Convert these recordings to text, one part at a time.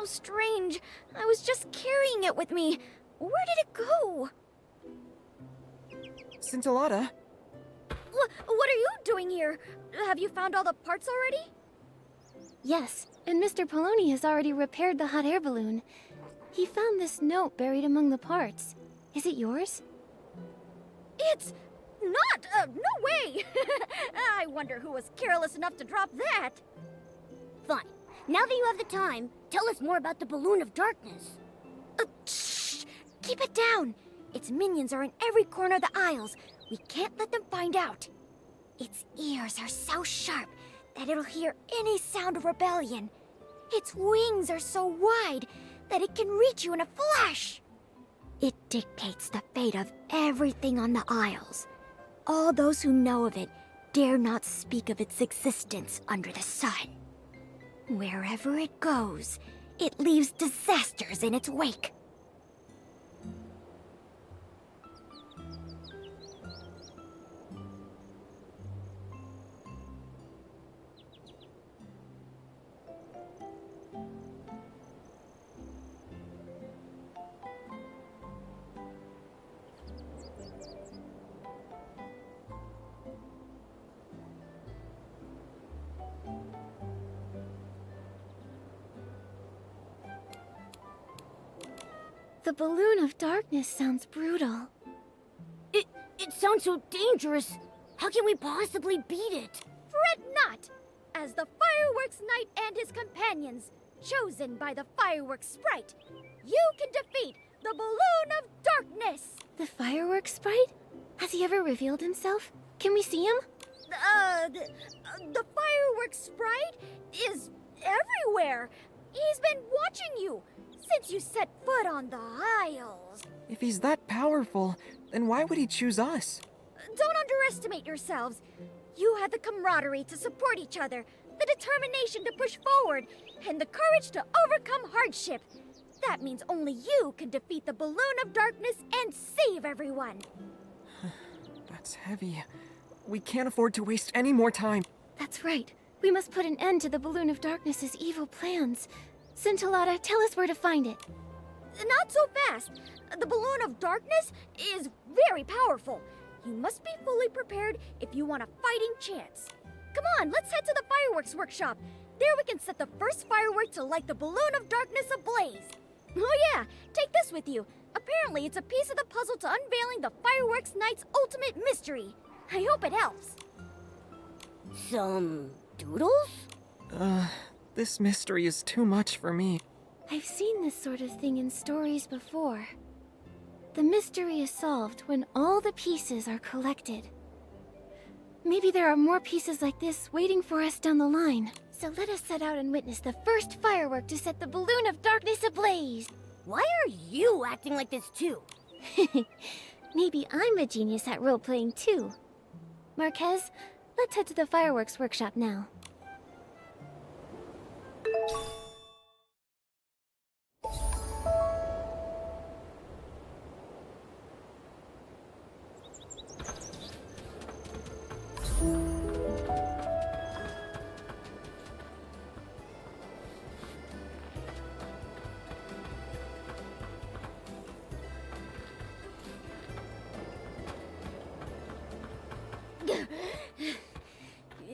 How strange. I was just carrying it with me. Where did it go? Scintillata? What are you doing here? Have you found all the parts already? Yes, and Mr. Poloni has already repaired the hot air balloon. He found this note buried among the parts. Is it yours? It's not! No way! I wonder who was careless enough to drop that. Fine. Now that you have the time, tell us more about the Balloon of Darkness. Shh! Keep it down! Its minions are in every corner of the aisles. We can't let them find out. Its ears are so sharp that it'll hear any sound of rebellion. Its wings are so wide that it can reach you in a flash. It dictates the fate of everything on the aisles. All those who know of it dare not speak of its existence under the sun. Wherever it goes, it leaves disasters in its wake. The Balloon of Darkness sounds brutal. It sounds so dangerous. How can we possibly beat it? Fret not, as the Fireworks Knight and his companions, chosen by the Fireworks Sprite, you can defeat the Balloon of Darkness! The fireworks sprite? Has he ever revealed himself? Can we see him? The Fireworks Sprite is everywhere. He's been watching you since you set foot on the aisles. If he's that powerful, then why would he choose us? Don't underestimate yourselves. You had the camaraderie to support each other, the determination to push forward, and the courage to overcome hardship. That means only you can defeat the Balloon of Darkness and save everyone. That's heavy. We can't afford to waste any more time. That's right. We must put an end to the Balloon of Darkness's evil plans. Scintillata, tell us where to find it. Not so fast. The Balloon of Darkness is very powerful. You must be fully prepared if you want a fighting chance. Come on, let's head to the fireworks workshop. There we can set the first firework to light the Balloon of Darkness ablaze. Oh yeah, take this with you. Apparently it's a piece of the puzzle to unveiling the Fireworks Knight's ultimate mystery. I hope it helps. Some doodles? This mystery is too much for me. I've seen this sort of thing in stories before. The mystery is solved when all the pieces are collected. Maybe there are more pieces like this waiting for us down the line. So let us set out and witness the first firework to set the Balloon of Darkness ablaze. Why are you acting like this too? Maybe I'm a genius at role-playing too. Marquez, let's head to the fireworks workshop now.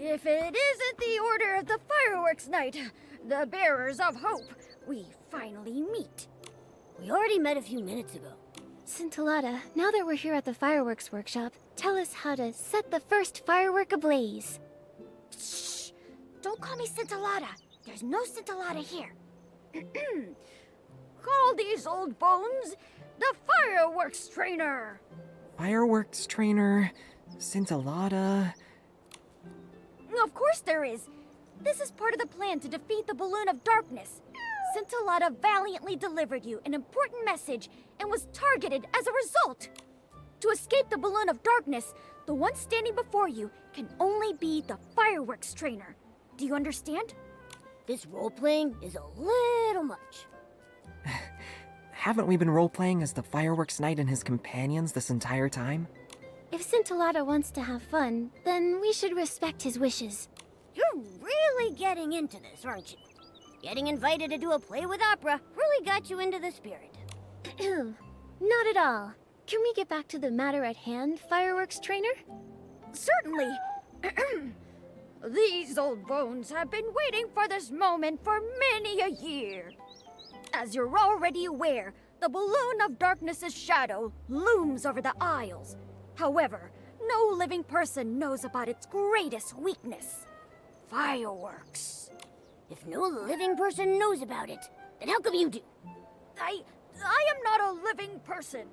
If it isn't the Order of the Fireworks Knight, the Bearers of Hope, we finally meet. We already met a few minutes ago. Scintillata, now that we're here at the fireworks workshop, tell us how to set the first firework ablaze. Shh! Don't call me Scintillata. There's no Scintillata here. Call these old bones the Fireworks Trainer. Fireworks trainer, Scintillata. Of course there is. This is part of the plan to defeat the Balloon of Darkness. Scintillata valiantly delivered you an important message and was targeted as a result. To escape the Balloon of Darkness, the one standing before you can only be the Fireworks Trainer. Do you understand? This role-playing is a little much. Haven't we been role-playing as the Fireworks Knight and his companions this entire time? If Scintillata wants to have fun, then we should respect his wishes. You're really getting into this, aren't you? Getting invited to do a play with opera really got you into the spirit. Not at all. Can we get back to the matter at hand, fireworks trainer? Certainly. These old bones have been waiting for this moment for many a year. As you're already aware, the balloon of darkness's shadow looms over the Isles. However, no living person knows about its greatest weakness: fireworks. If no living person knows about it, then how come you do? I am not a living person.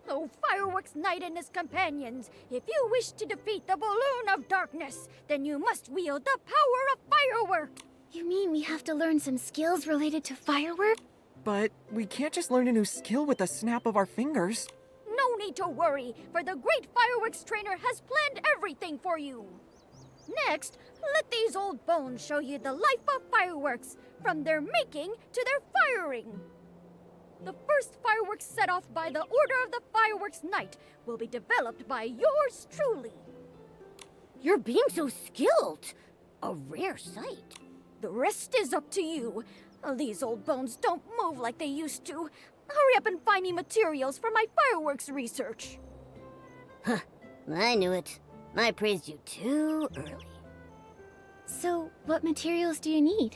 Oh, Fireworks Knight and his companions, if you wish to defeat the balloon of darkness, then you must wield the power of firework. You mean we have to learn some skills related to firework? But we can't just learn a new skill with the snap of our fingers. No need to worry, for the great fireworks trainer has planned everything for you. Next, let these old bones show you the life of fireworks, from their making to their firing. The first fireworks set off by the Order of the Fireworks Knight will be developed by yours truly. You're being so skilled. A rare sight. The rest is up to you. These old bones don't move like they used to. Hurry up and find me materials for my fireworks research. Huh, I knew it. I praised you too early. So, what materials do you need?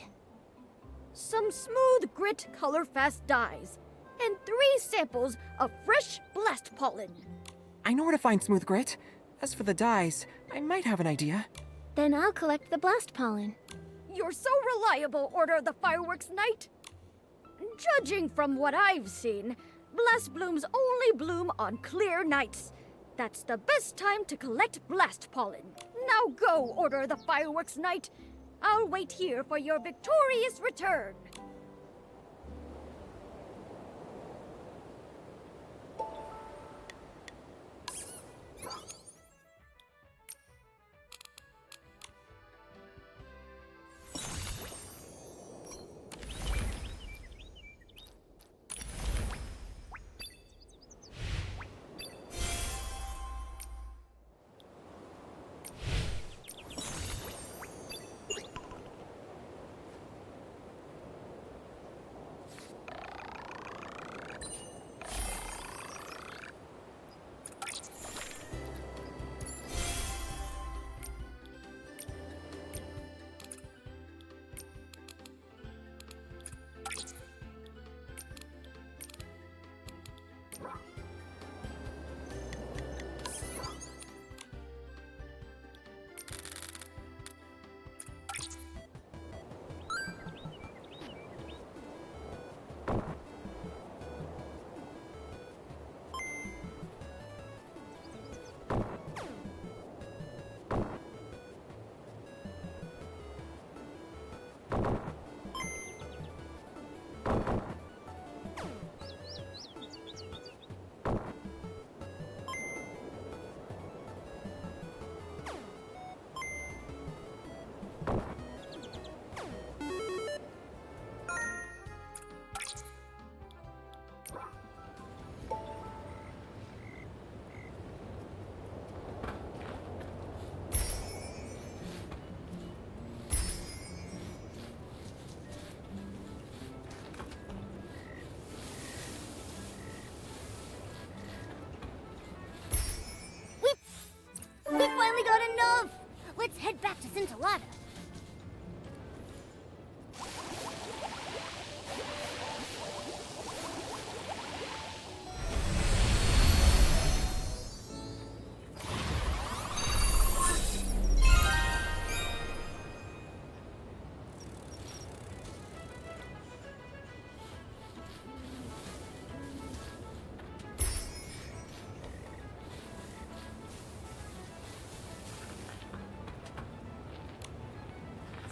Some smooth grit color-fast dyes, and 3 samples of fresh blast pollen. I know where to find smooth grit. As for the dyes, I might have an idea. Then I'll collect the blast pollen. You're so reliable, Order of the Fireworks Knight. Judging from what I've seen, blast blooms only bloom on clear nights. That's the best time to collect blast pollen. Now go, Order of the Fireworks Knight. I'll wait here for your victorious return. We finally got enough! Let's head back to Scintillata.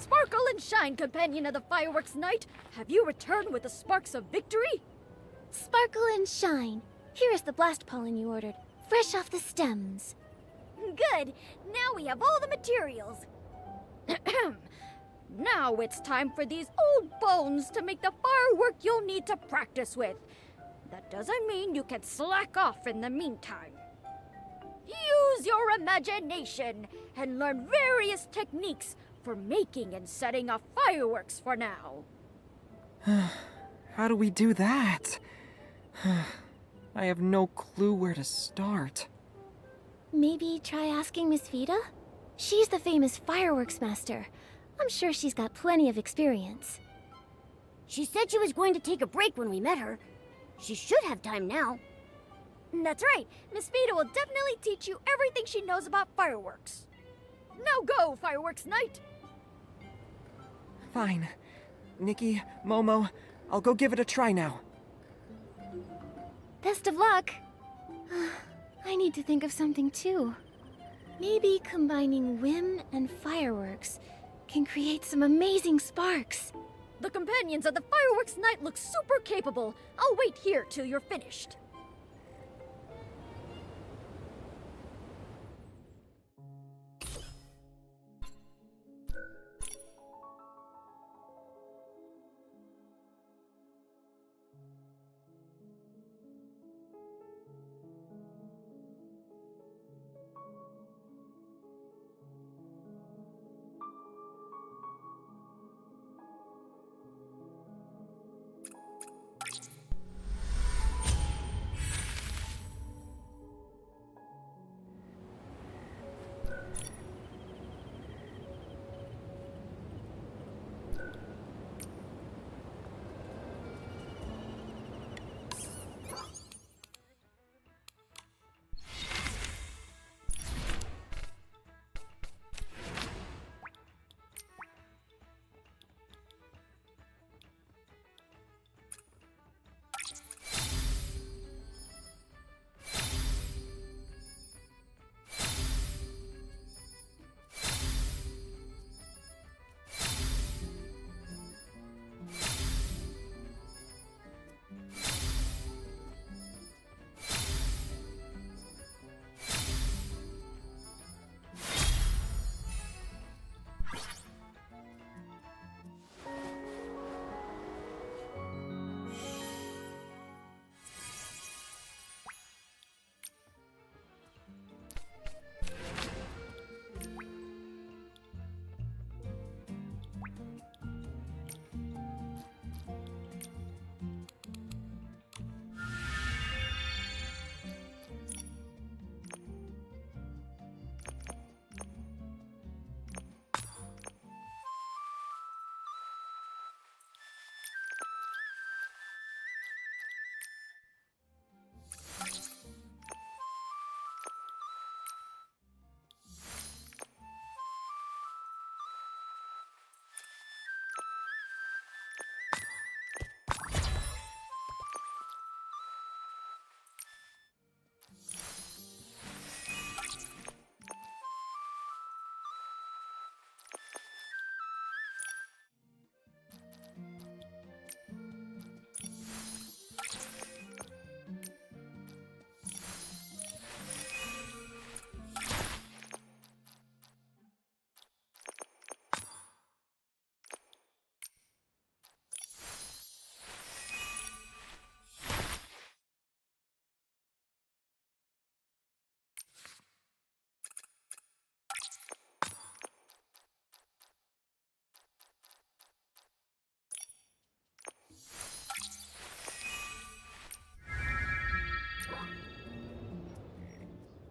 Sparkle and shine, companion of the Fireworks Knight. Have you returned with the sparks of victory? Sparkle and shine. Here is the blast pollen you ordered, fresh off the stems. Good. Now we have all the materials. Now it's time for these old bones to make the firework you'll need to practice with. That doesn't mean you can slack off in the meantime. Use your imagination and learn various techniques for making and setting off fireworks for now. How do we do that? I have no clue where to start. Maybe try asking Miss Vida? She's the famous fireworks master. I'm sure she's got plenty of experience. She said she was going to take a break when we met her. She should have time now. That's right. Miss Vida will definitely teach you everything she knows about fireworks. Now go, Fireworks Night! Fine. Nikki, Momo, I'll go give it a try now. Best of luck! I need to think of something too. Maybe combining whim and fireworks can create some amazing sparks. The companions of the Fireworks Night look super capable. I'll wait here till you're finished.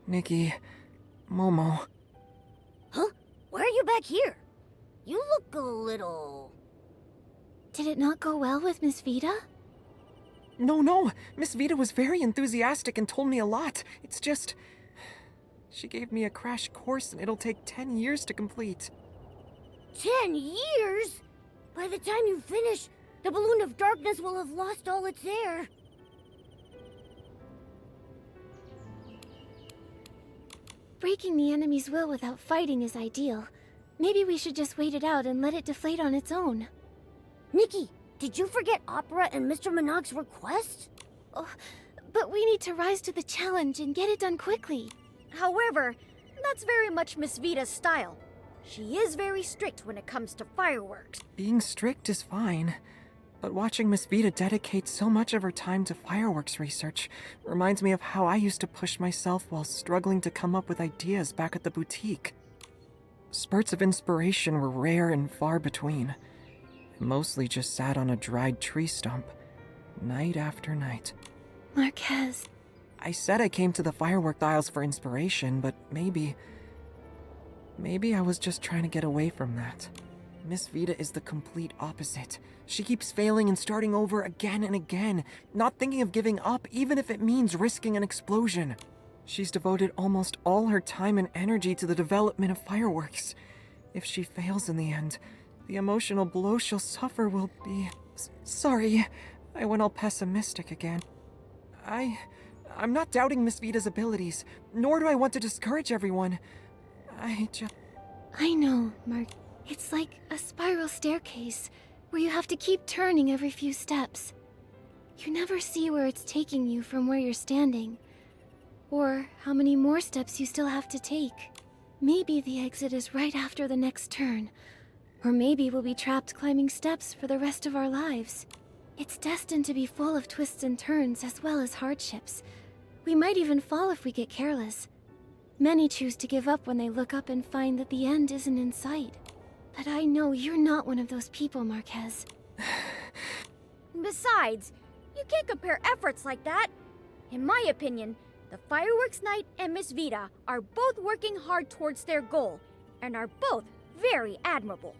Nikki, Momo. Huh? Why are you back here? You look a little... Did it not go well with Miss Vida? No. Miss Vida was very enthusiastic and told me a lot. It's just... She gave me a crash course and it'll take 10 years to complete. 10 years? By the time you finish, the Balloon of Darkness will have lost all its air. Breaking the enemy's will without fighting is ideal. Maybe we should just wait it out and let it deflate on its own. Nikki, did you forget Opera and Mr. Monog's request? Oh, but we need to rise to the challenge and get it done quickly. However, that's very much Miss Vida's style. She is very strict when it comes to fireworks. Being strict is fine, but watching Miss Vida dedicate so much of her time to fireworks research reminds me of how I used to push myself while struggling to come up with ideas back at the boutique. Spurts of inspiration were rare and far between. I mostly just sat on a dried tree stump, night after night. Marquez, I said I came to the firework aisles for inspiration, but maybe I was just trying to get away from that. Miss Vita is the complete opposite. She keeps failing and starting over again and again, not thinking of giving up even if it means risking an explosion. She's devoted almost all her time and energy to the development of fireworks. If she fails in the end, the emotional blow she'll suffer will be... Sorry, I went all pessimistic again. I'm not doubting Miss Vita's abilities, nor do I want to discourage everyone. I know, Mark. It's like a spiral staircase where you have to keep turning every few steps. You never see where it's taking you from where you're standing, or how many more steps you still have to take. Maybe the exit is right after the next turn, or maybe we'll be trapped climbing steps for the rest of our lives. It's destined to be full of twists and turns as well as hardships. We might even fall if we get careless. Many choose to give up when they look up and find that the end isn't in sight. But I know you're not one of those people, Marquez. Besides, you can't compare efforts like that. In my opinion, the Fireworks Night and Miss Vita are both working hard towards their goal, and are both very admirable.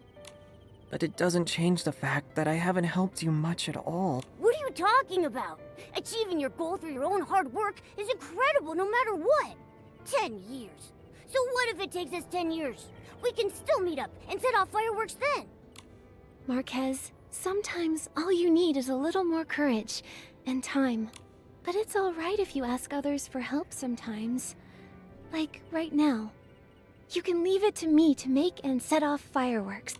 But it doesn't change the fact that I haven't helped you much at all. What are you talking about? Achieving your goal through your own hard work is incredible no matter what. 10 years. So what if it takes us 10 years? We can still meet up and set off fireworks then. Marquez, sometimes all you need is a little more courage and time. But it's all right if you ask others for help sometimes. Like right now. You can leave it to me to make and set off fireworks.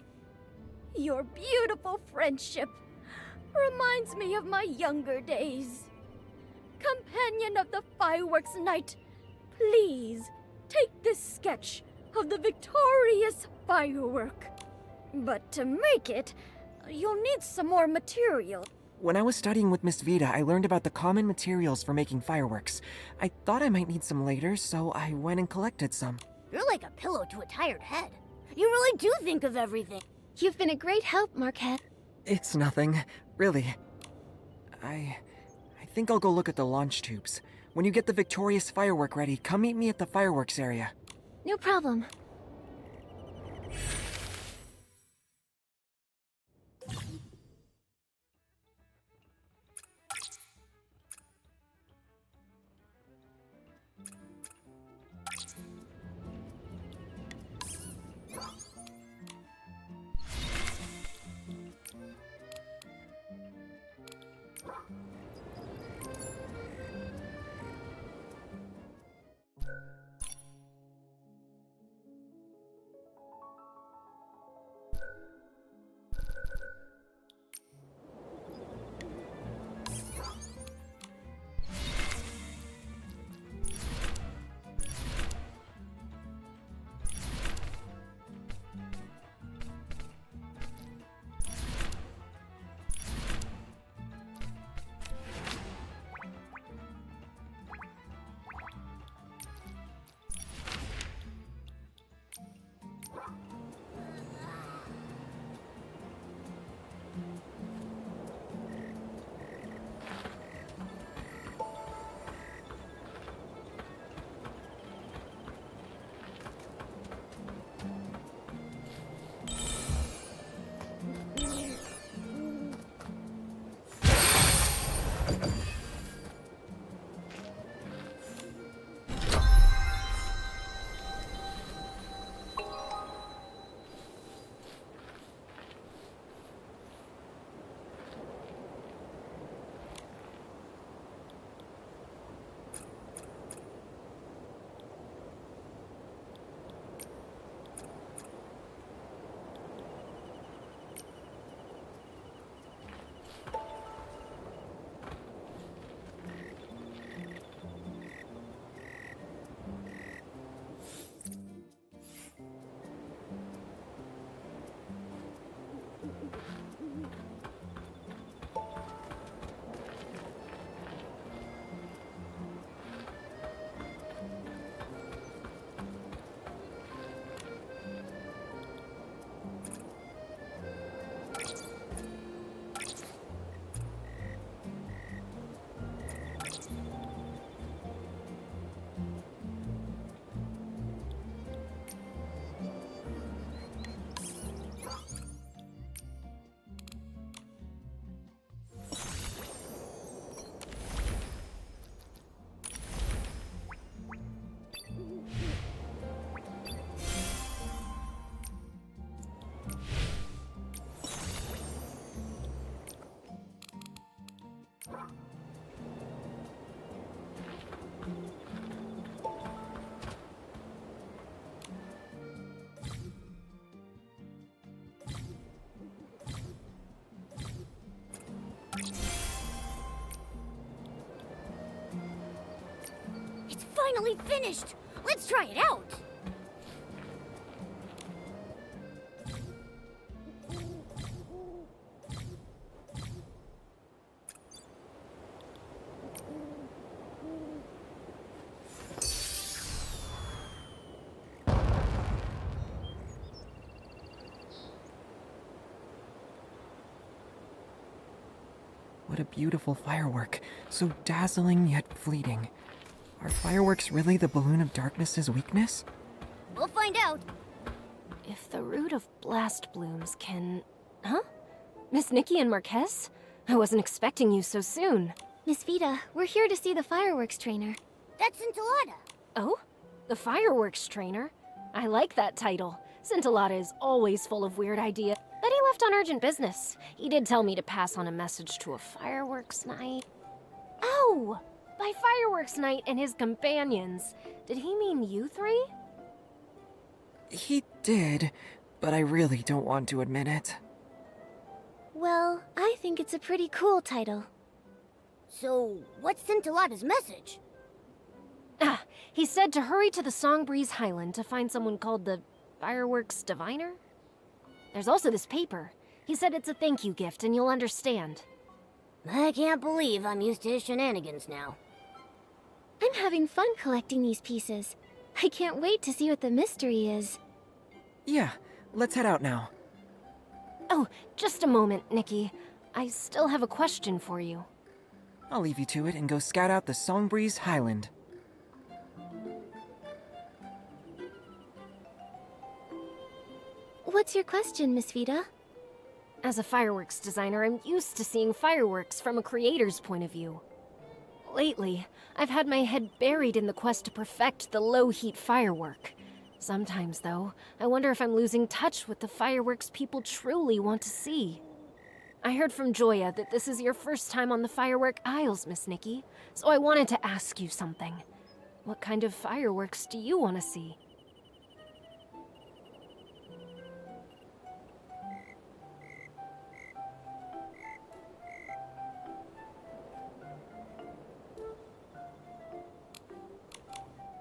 Your beautiful friendship reminds me of my younger days. Companion of the Fireworks Night, please take this sketch of the victorious firework. But to make it, you'll need some more material. When I was studying with Miss Vita, I learned about the common materials for making fireworks. I thought I might need some later, so I went and collected some. You're like a pillow to a tired head. You really do think of everything. You've been a great help, Marquez. It's nothing, really. I think I'll go look at the launch tubes. When you get the victorious firework ready, come meet me at the fireworks area. No problem. finally finished! Let's try it out! What a beautiful firework. So dazzling yet fleeting. Are fireworks really the balloon of darkness's weakness? We'll find out. If the root of blast blooms can... Huh? Miss Nikki and Marquez? I wasn't expecting you so soon. Miss Vita, we're here to see the fireworks trainer. That's Enchilada. Oh? The fireworks trainer? I like that title. Scintillata is always full of weird ideas. But he left on urgent business. He did tell me to pass on a message to a fireworks night. Oh! By fireworks night and his companions. Did he mean you three? He did, but I really don't want to admit it. Well, I think it's a pretty cool title. So, what's Scintillada's message? Ah, he said to hurry to the Songbreeze Highland to find someone called the Fireworks Diviner? There's also this paper. He said it's a thank you gift and you'll understand. I can't believe I'm used to his shenanigans now. I'm having fun collecting these pieces. I can't wait to see what the mystery is. Yeah, let's head out now. Oh, just a moment, Nikki. I still have a question for you. I'll leave you to it and go scout out the Songbreeze Highland. What's your question, Miss Vita? As a fireworks designer, I'm used to seeing fireworks from a creator's point of view. Lately, I've had my head buried in the quest to perfect the low-heat firework. Sometimes, though, I wonder if I'm losing touch with the fireworks people truly want to see. I heard from Joya that this is your first time on the firework aisles, Miss Nikki, so I wanted to ask you something. What kind of fireworks do you want to see?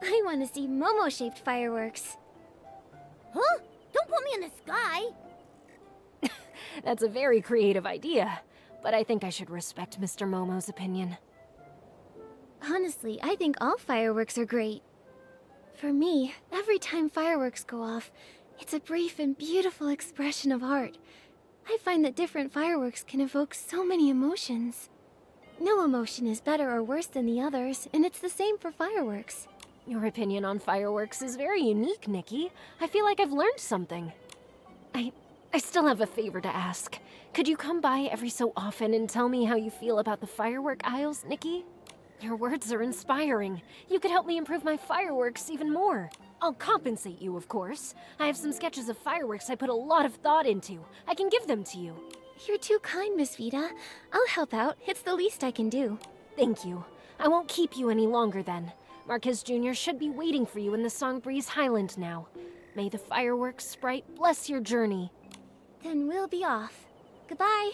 I want to see Momo-shaped fireworks. Huh? Don't put me in the sky! That's a very creative idea, but I think I should respect Mr. Momo's opinion. Honestly, I think all fireworks are great. For me, every time fireworks go off, it's a brief and beautiful expression of art. I find that different fireworks can evoke so many emotions. No emotion is better or worse than the others, and it's the same for fireworks. Your opinion on fireworks is very unique, Nikki. I feel like I've learned something. I still have a favor to ask. Could you come by every so often and tell me how you feel about the firework aisles, Nikki? Your words are inspiring. You could help me improve my fireworks even more. I'll compensate you, of course. I have some sketches of fireworks I put a lot of thought into. I can give them to you. You're too kind, Miss Vita. I'll help out. It's the least I can do. Thank you. I won't keep you any longer then. Marquez Jr. should be waiting for you in the Songbreeze Highland now. May the fireworks sprite bless your journey. Then we'll be off. Goodbye.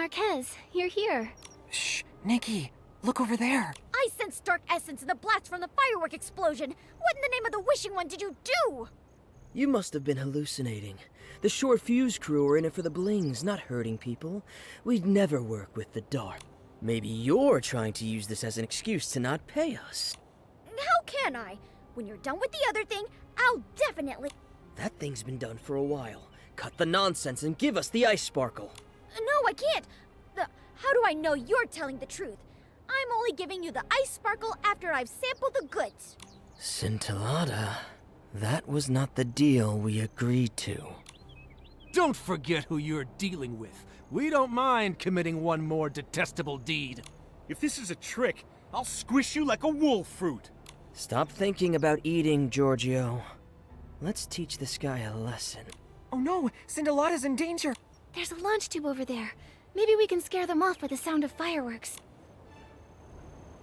Marquez, you're here. Shh, Nikki, look over there. I sensed dark essence in the blast from the firework explosion. What in the name of the Wishing One did you do? You must have been hallucinating. The short fuse crew are in it for the blings, not hurting people. We'd never work with the dark. Maybe you're trying to use this as an excuse to not pay us. How can I? When you're done with the other thing, I'll definitely... That thing's been done for a while. Cut the nonsense and give us the ice sparkle. No, I can't. How do I know you're telling the truth? I'm only giving you the ice sparkle after I've sampled the goods. Scintillata, that was not the deal we agreed to. Don't forget who you're dealing with. We don't mind committing one more detestable deed. If this is a trick, I'll squish you like a wolf fruit. Stop thinking about eating, Giorgio. Let's teach this guy a lesson. Oh no, Scintillata's in danger! There's a launch tube over there. Maybe we can scare them off with the sound of fireworks.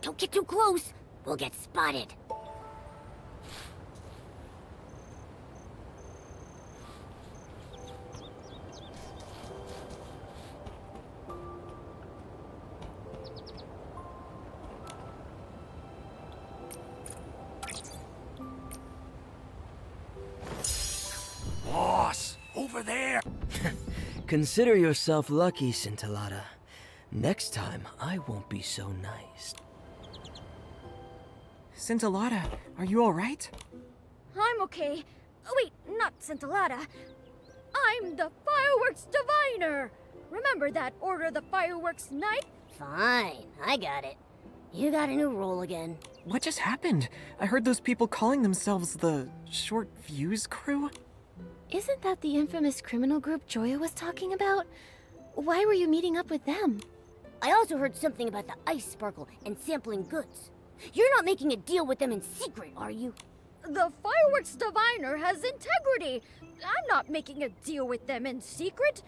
Don't get too close. We'll get spotted. Boss, over there! Consider yourself lucky, Scintillata. Next time, I won't be so nice. Scintillata, are you alright? I'm okay. Oh, wait, not Scintillata. I'm the fireworks diviner. Remember that Order of the Fireworks Night? Fine, I got it. You got a new role again. What just happened? I heard those people calling themselves the Short Fuse Crew? Isn't that the infamous criminal group Joya was talking about? Why were you meeting up with them? I also heard something about the ice sparkle and sampling goods. You're not making a deal with them in secret, are you? The fireworks diviner has integrity. I'm not making a deal with them in secret.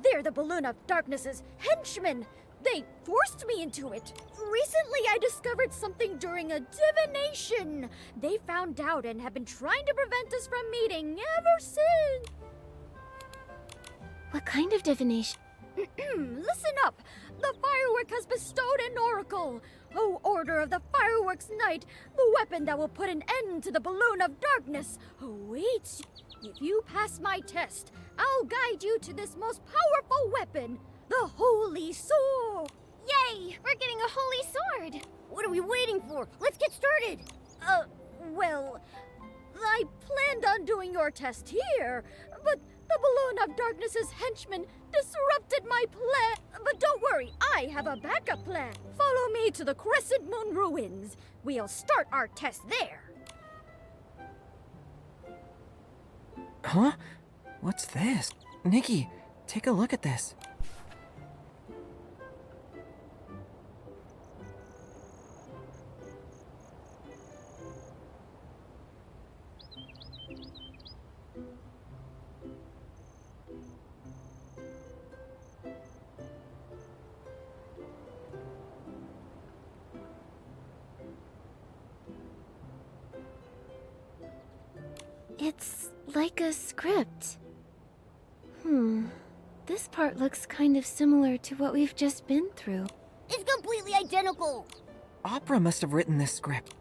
They're the Balloon of Darkness's henchmen. They forced me into it. Recently, I discovered something during a divination. They found out and have been trying to prevent us from meeting ever since. What kind of divination? Listen up. The firework has bestowed an oracle. O Order of the Fireworks Night, the weapon that will put an end to the Balloon of Darkness awaits you. If you pass my test, I'll guide you to this most powerful weapon, the Holy Sword. Yay! We're getting a holy sword! What are we waiting for? Let's get started! Well, I planned on doing your test here, but the Balloon of Darkness's henchmen disrupted my plan. But don't worry, I have a backup plan. Follow me to the Crescent Moon Ruins. We'll start our test there. Huh? What's this? Nikki, take a look at this. It's like a script. This part looks kind of similar to what we've just been through. It's completely identical! Opera must have written this script,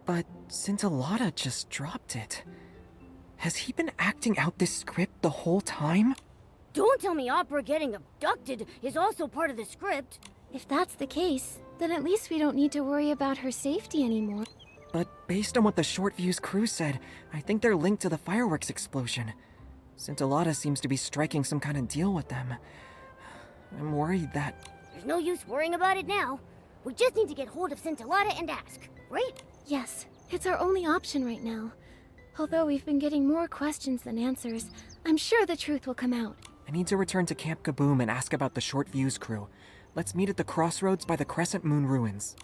but Scintillata just dropped it. Has he been acting out this script the whole time? Don't tell me Opera getting abducted is also part of the script. If that's the case, then at least we don't need to worry about her safety anymore. But based on what the Short Fuse crew said, I think they're linked to the fireworks explosion. Scintillata seems to be striking some kind of deal with them. I'm worried that... There's no use worrying about it now. We just need to get hold of Scintillata and ask, right? Yes, it's our only option right now. Although we've been getting more questions than answers, I'm sure the truth will come out. I need to return to Camp Kaboom and ask about the Short Fuse crew. Let's meet at the crossroads by the Crescent Moon Ruins.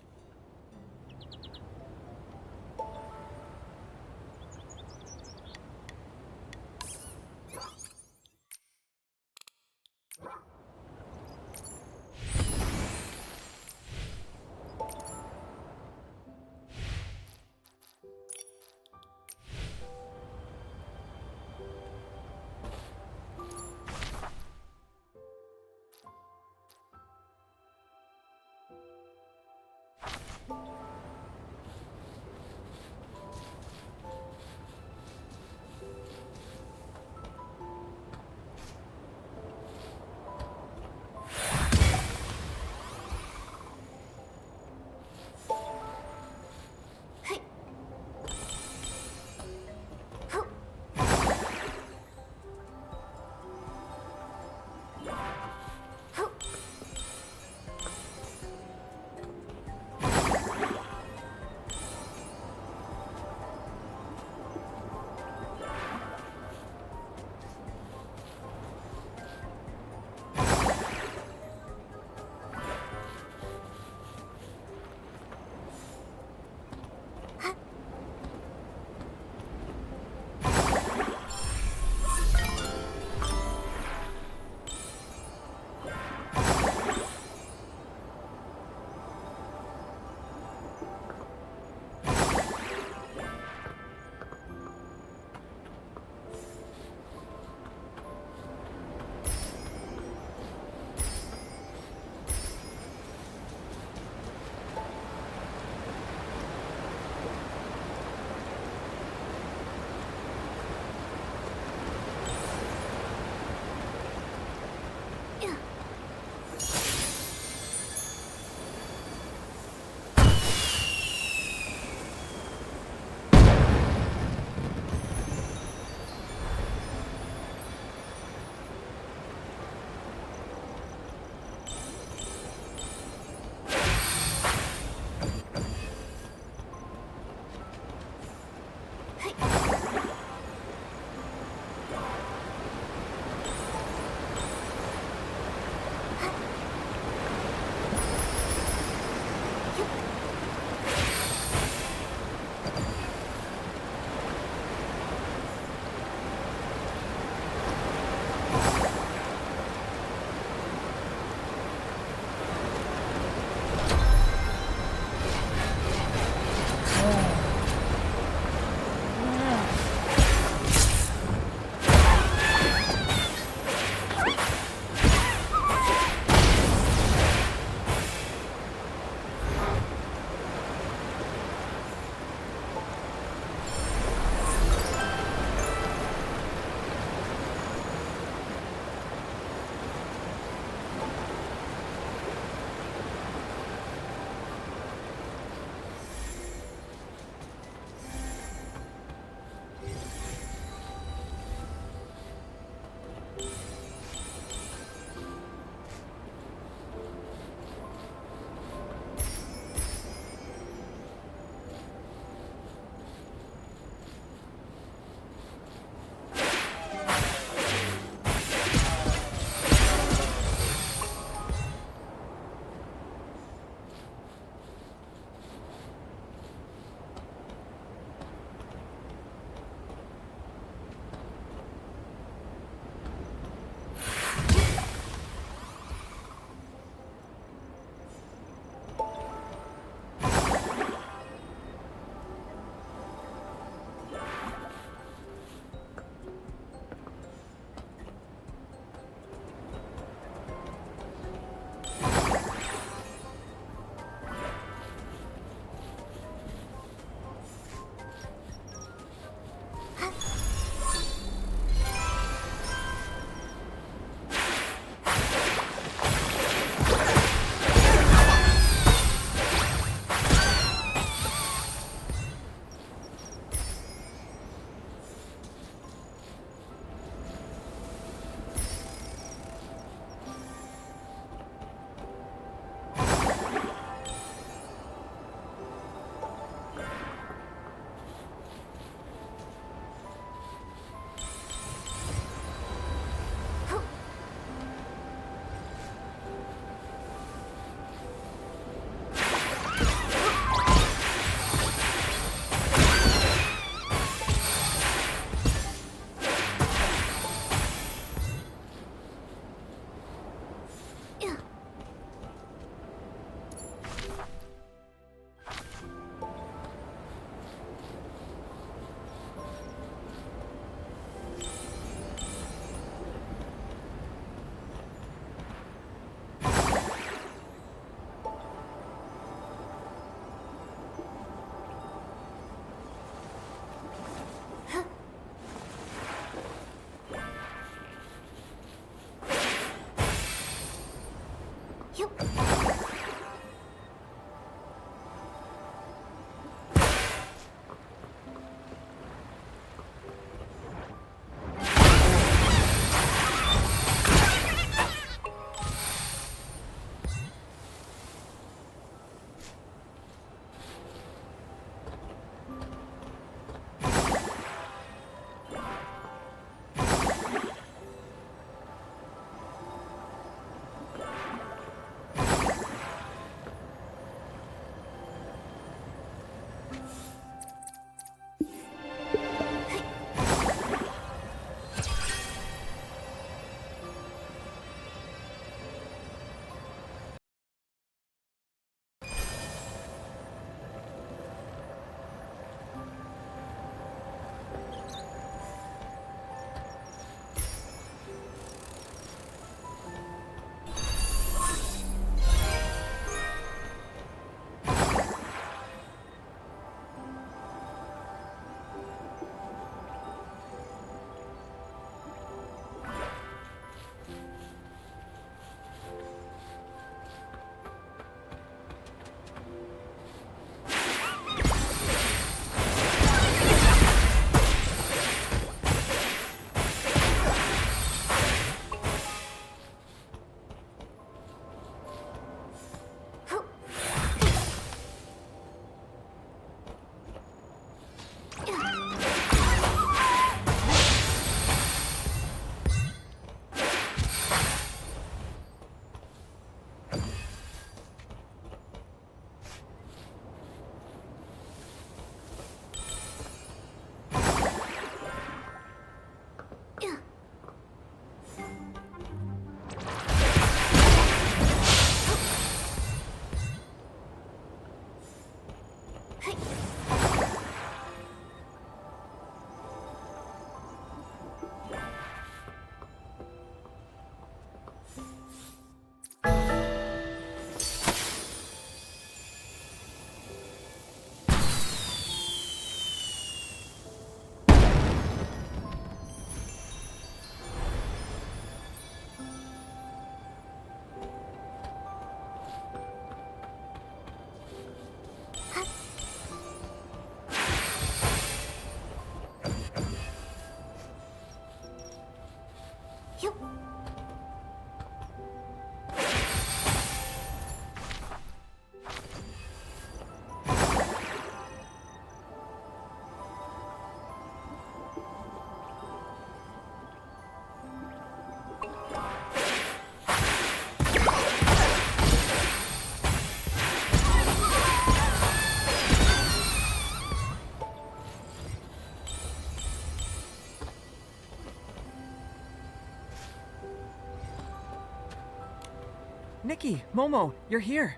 Nikki, Momo, you're here.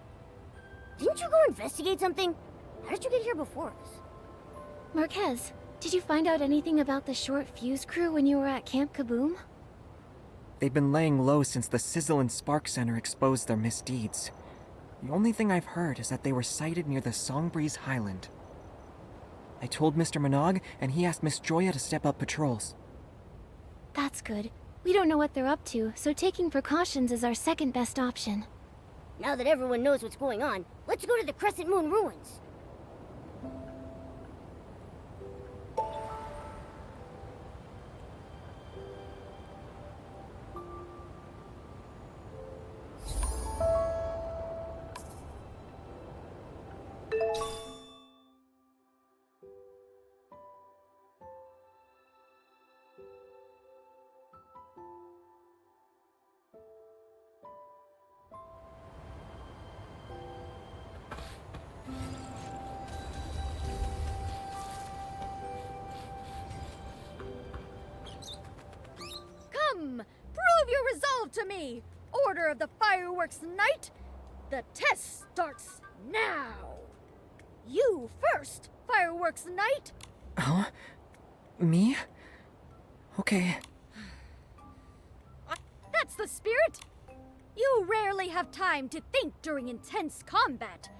Didn't you go investigate something? How did you get here before us? Marquez, did you find out anything about the short fuse crew when you were at Camp Kaboom? They've been laying low since the Sizzle and Spark Center exposed their misdeeds. The only thing I've heard is that they were sighted near the Songbreeze Highland. I told Mr. Minogue, and he asked Miss Joya to step up patrols. That's good. We don't know what they're up to, so taking precautions is our second best option. Now that everyone knows what's going on, let's go to the Crescent Moon ruins. Come, prove your resolve to me! Order of the Fireworks Night! The test starts now! You first, Fireworks Night! Huh? Me? Okay. That's the spirit! You rarely have time to think during intense combat.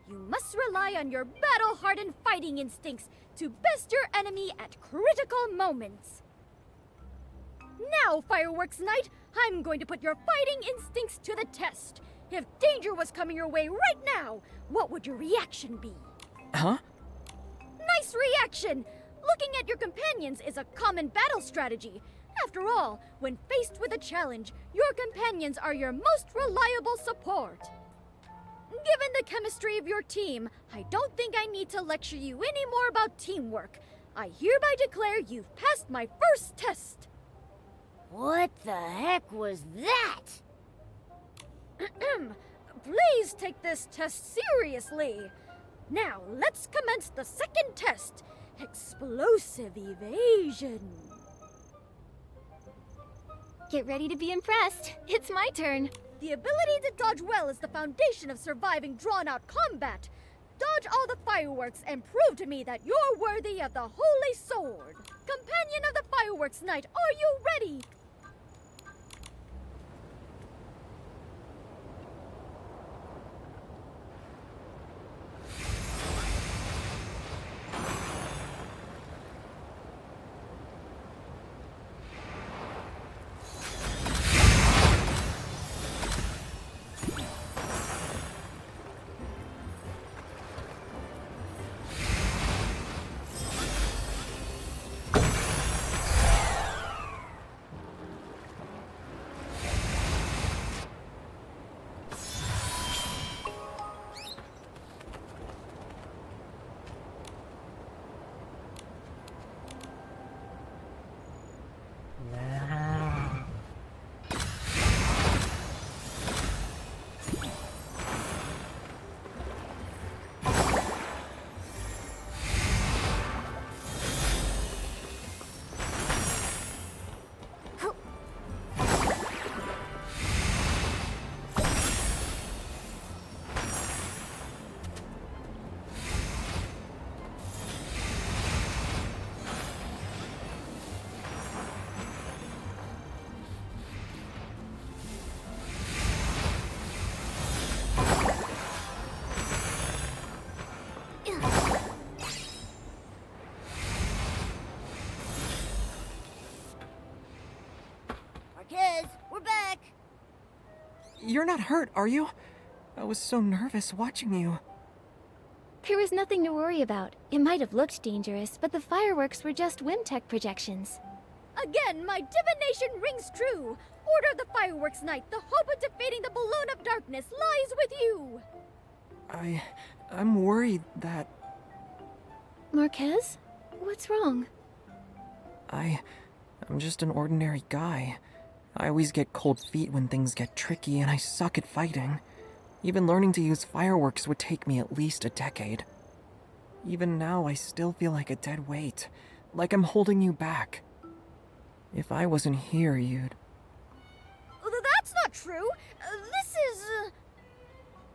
You must rely on your battle-hardened fighting instincts to best your enemy at critical moments. Now, Fireworks Night, I'm going to put your fighting instincts to the test. If danger was coming your way right now, what would your reaction be? Huh? Nice reaction! Looking at your companions is a common battle strategy. After all, when faced with a challenge, your companions are your most reliable support. Given the chemistry of your team, I don't think I need to lecture you any more about teamwork. I hereby declare you've passed my first test. What the heck was that? Please take this test seriously. Now, let's commence the second test. Explosive evasion. Get ready to be impressed. It's my turn. The ability to dodge well is the foundation of surviving drawn-out combat. Dodge all the fireworks and prove to me that you're worthy of the Holy Sword. Companion of the Fireworks Knight, are you ready? Marquez, we're back. You're not hurt, are you? I was so nervous watching you. There was nothing to worry about. It might have looked dangerous, but the fireworks were just Wimtech projections. Again, my divination rings true. Order of the Fireworks Knight, the hope of defeating the Balloon of Darkness lies with you. I'm worried that Marquez? What's wrong? I'm just an ordinary guy. I always get cold feet when things get tricky, and I suck at fighting. Even learning to use fireworks would take me at least a decade. Even now, I still feel like a dead weight, like I'm holding you back. If I wasn't here, you'd... That's not true. This is...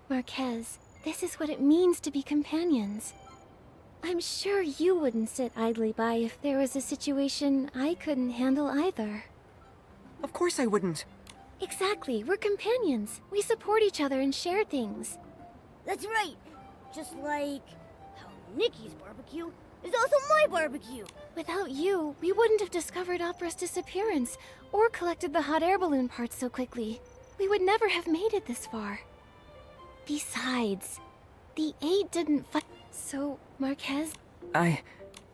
Marquez, this is what it means to be companions. I'm sure you wouldn't sit idly by if there was a situation I couldn't handle either. Of course I wouldn't. Exactly, we're companions. We support each other and share things. That's right. Just like how Nikki's barbecue is also my barbecue. Without you, we wouldn't have discovered Opera's disappearance or collected the hot air balloon parts so quickly. We would never have made it this far. Besides, the 8 didn't fight. So, Marquez?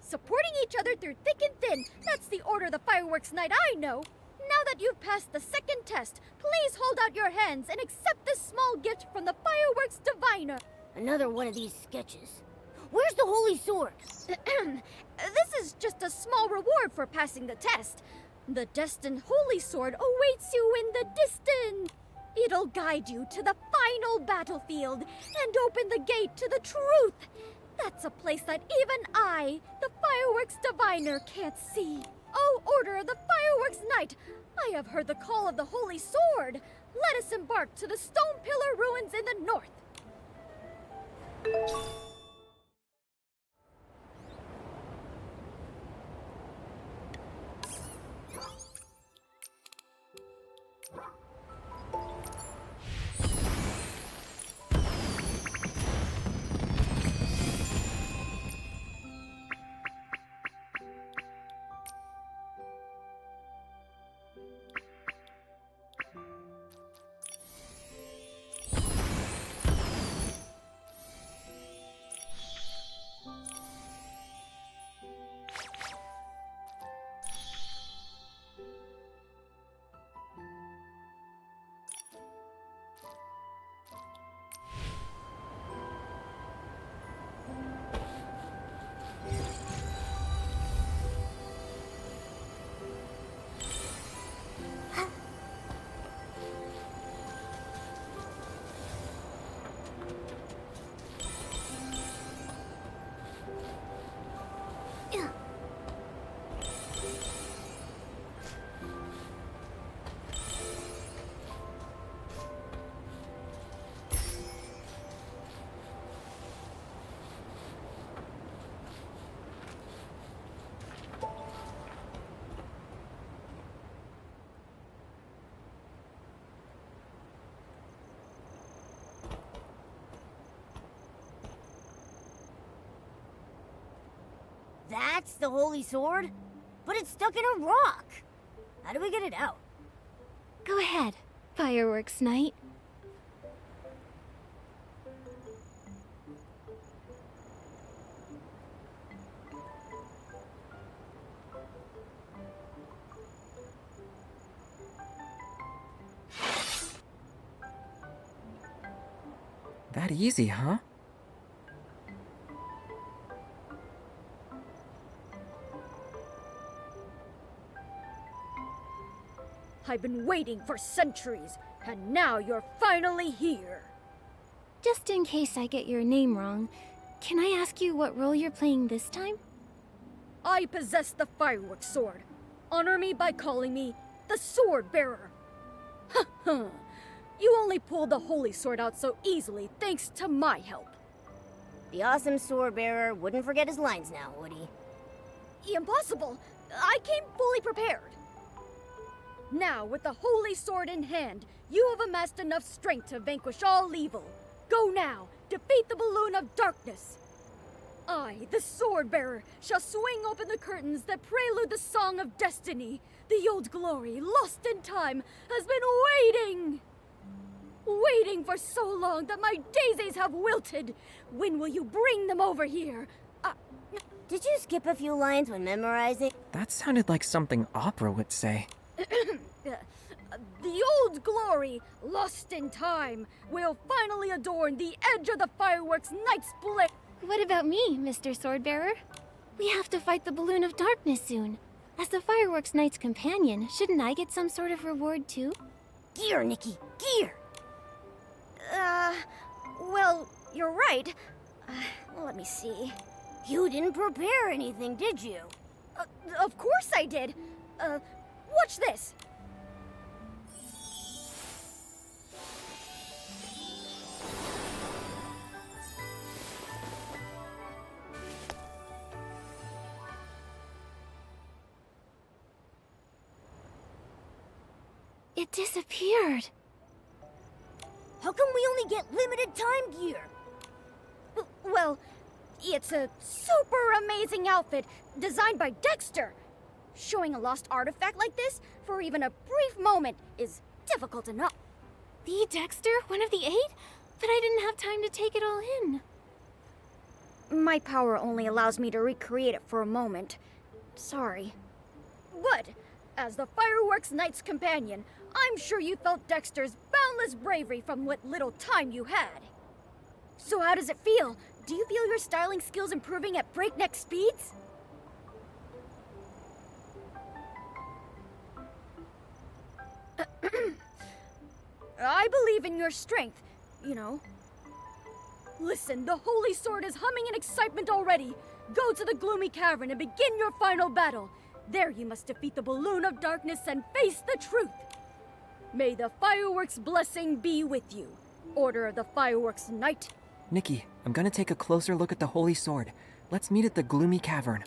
Supporting each other through thick and thin. That's the order of the Fireworks Knight I know. Now that you've passed the second test, please hold out your hands and accept this small gift from the Fireworks Diviner. Another one of these sketches. Where's the Holy Sword? This is just a small reward for passing the test. The destined Holy Sword awaits you in the distance. It'll guide you to the final battlefield and open the gate to the truth. That's a place that even I, the Fireworks Diviner, can't see. Oh, Order of the Fireworks Knight, I have heard the call of the Holy Sword. Let us embark to the Stone Pillar ruins in the north. That's the holy sword? But it's stuck in a rock. How do we get it out? Go ahead, Fireworks Knight. That easy, huh? I've been waiting for centuries, and now you're finally here. Just in case I get your name wrong, can I ask you what role you're playing this time? I possess the fireworks sword. Honor me by calling me the Sword Bearer. You only pulled the holy sword out so easily thanks to my help. The awesome sword bearer wouldn't forget his lines now, would he? Impossible! I came fully prepared. Now, with the holy sword in hand, you have amassed enough strength to vanquish all evil. Go now, defeat the balloon of darkness. I, the sword bearer, shall swing open the curtains that prelude the song of destiny. The old glory, lost in time, has been waiting for so long that my daisies have wilted. When will you bring them over here? Did you skip a few lines when memorizing? That sounded like something opera would say. The old glory, lost in time, will finally adorn the edge of the fireworks night's blade. What about me, Mr. Swordbearer? We have to fight the Balloon of Darkness soon. As the Fireworks Knight's companion, shouldn't I get some sort of reward too? Gear, Nikki, gear! Well, you're right. Let me see. You didn't prepare anything, did you? Of course I did. Watch this. It disappeared. How come we only get limited time gear? Well, it's a super amazing outfit designed by Dexter. Showing a lost artifact like this for even a brief moment is difficult enough. The Dexter? One of the 8? But I didn't have time to take it all in. My power only allows me to recreate it for a moment. Sorry. But, as the Fireworks Knight's companion, I'm sure you felt Dexter's boundless bravery from what little time you had. So how does it feel? Do you feel your styling skills improving at breakneck speeds? I believe in your strength, you know. Listen, the Holy Sword is humming in excitement already. Go to the gloomy cavern and begin your final battle. There you must defeat the Balloon of Darkness and face the truth. May the fireworks blessing be with you. Order of the Fireworks Knight. Nikki, I'm gonna take a closer look at the Holy Sword. Let's meet at the gloomy cavern.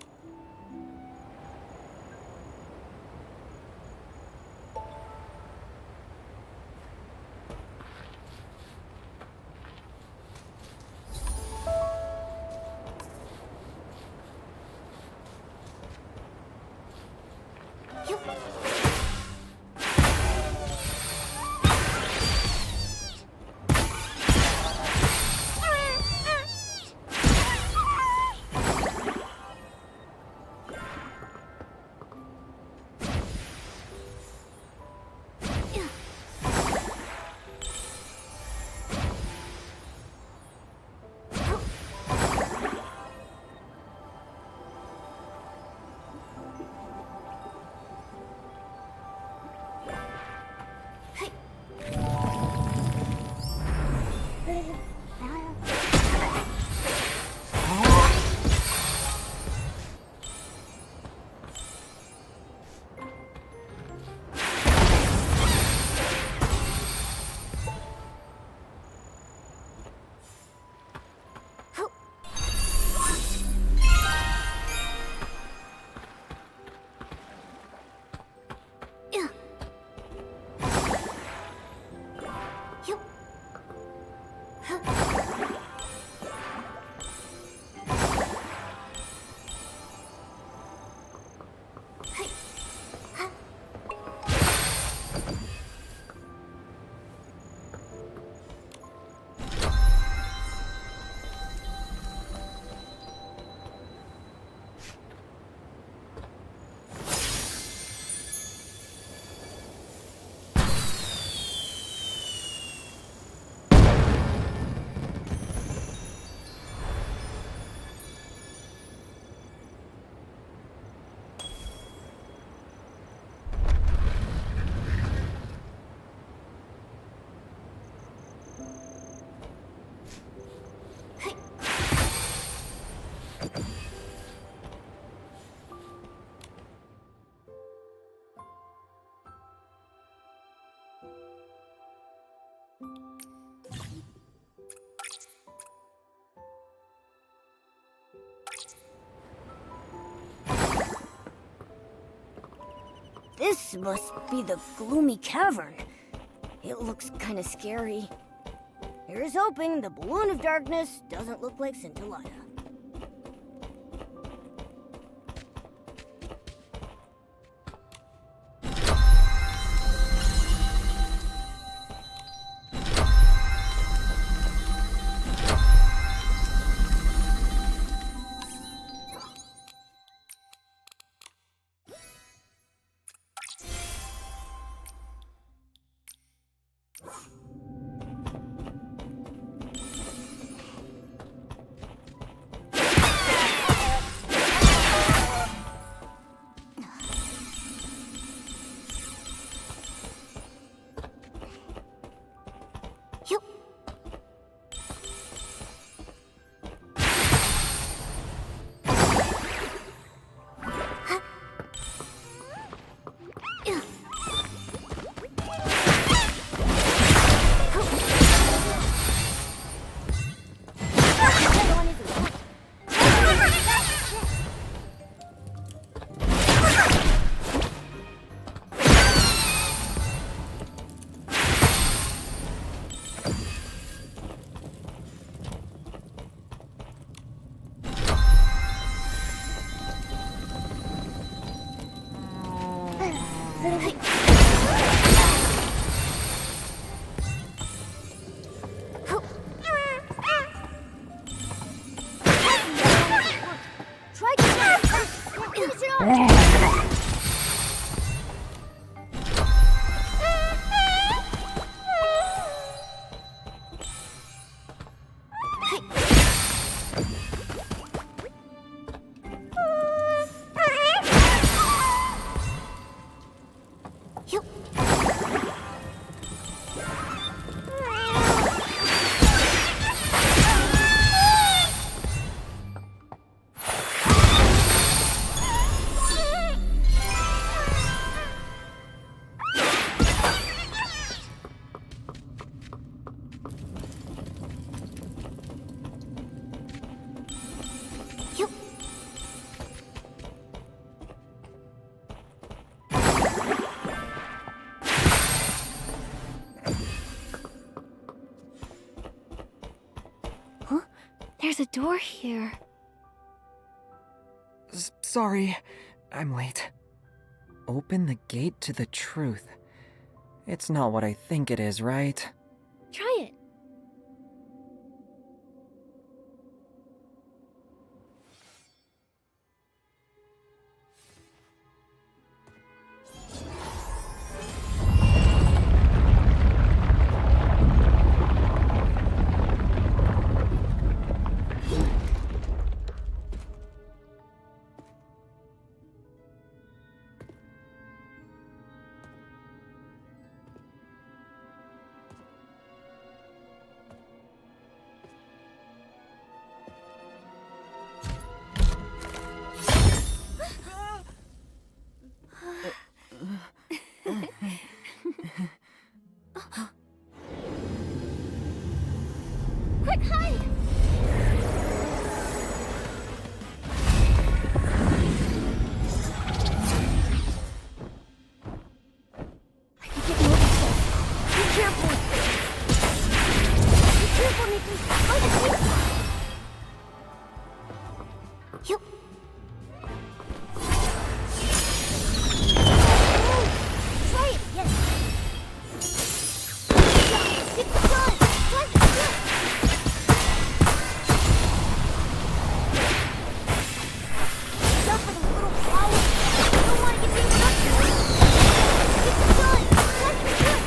This must be the gloomy cavern. It looks kind of scary. Here's hoping the balloon of darkness doesn't look like Scintillata. Try to finish it off. There's a door here. Sorry, I'm late. Open the gate to the truth. It's not what I think it is, right? Try it. Quick, hide! I can get more distance. Be careful! Be careful, Nikki! By the safe side! Yup. Try it, yes! It's done! Try it, yes! Jump for the little flower! I don't want to get beaten up to it! It's done! Try it, yes!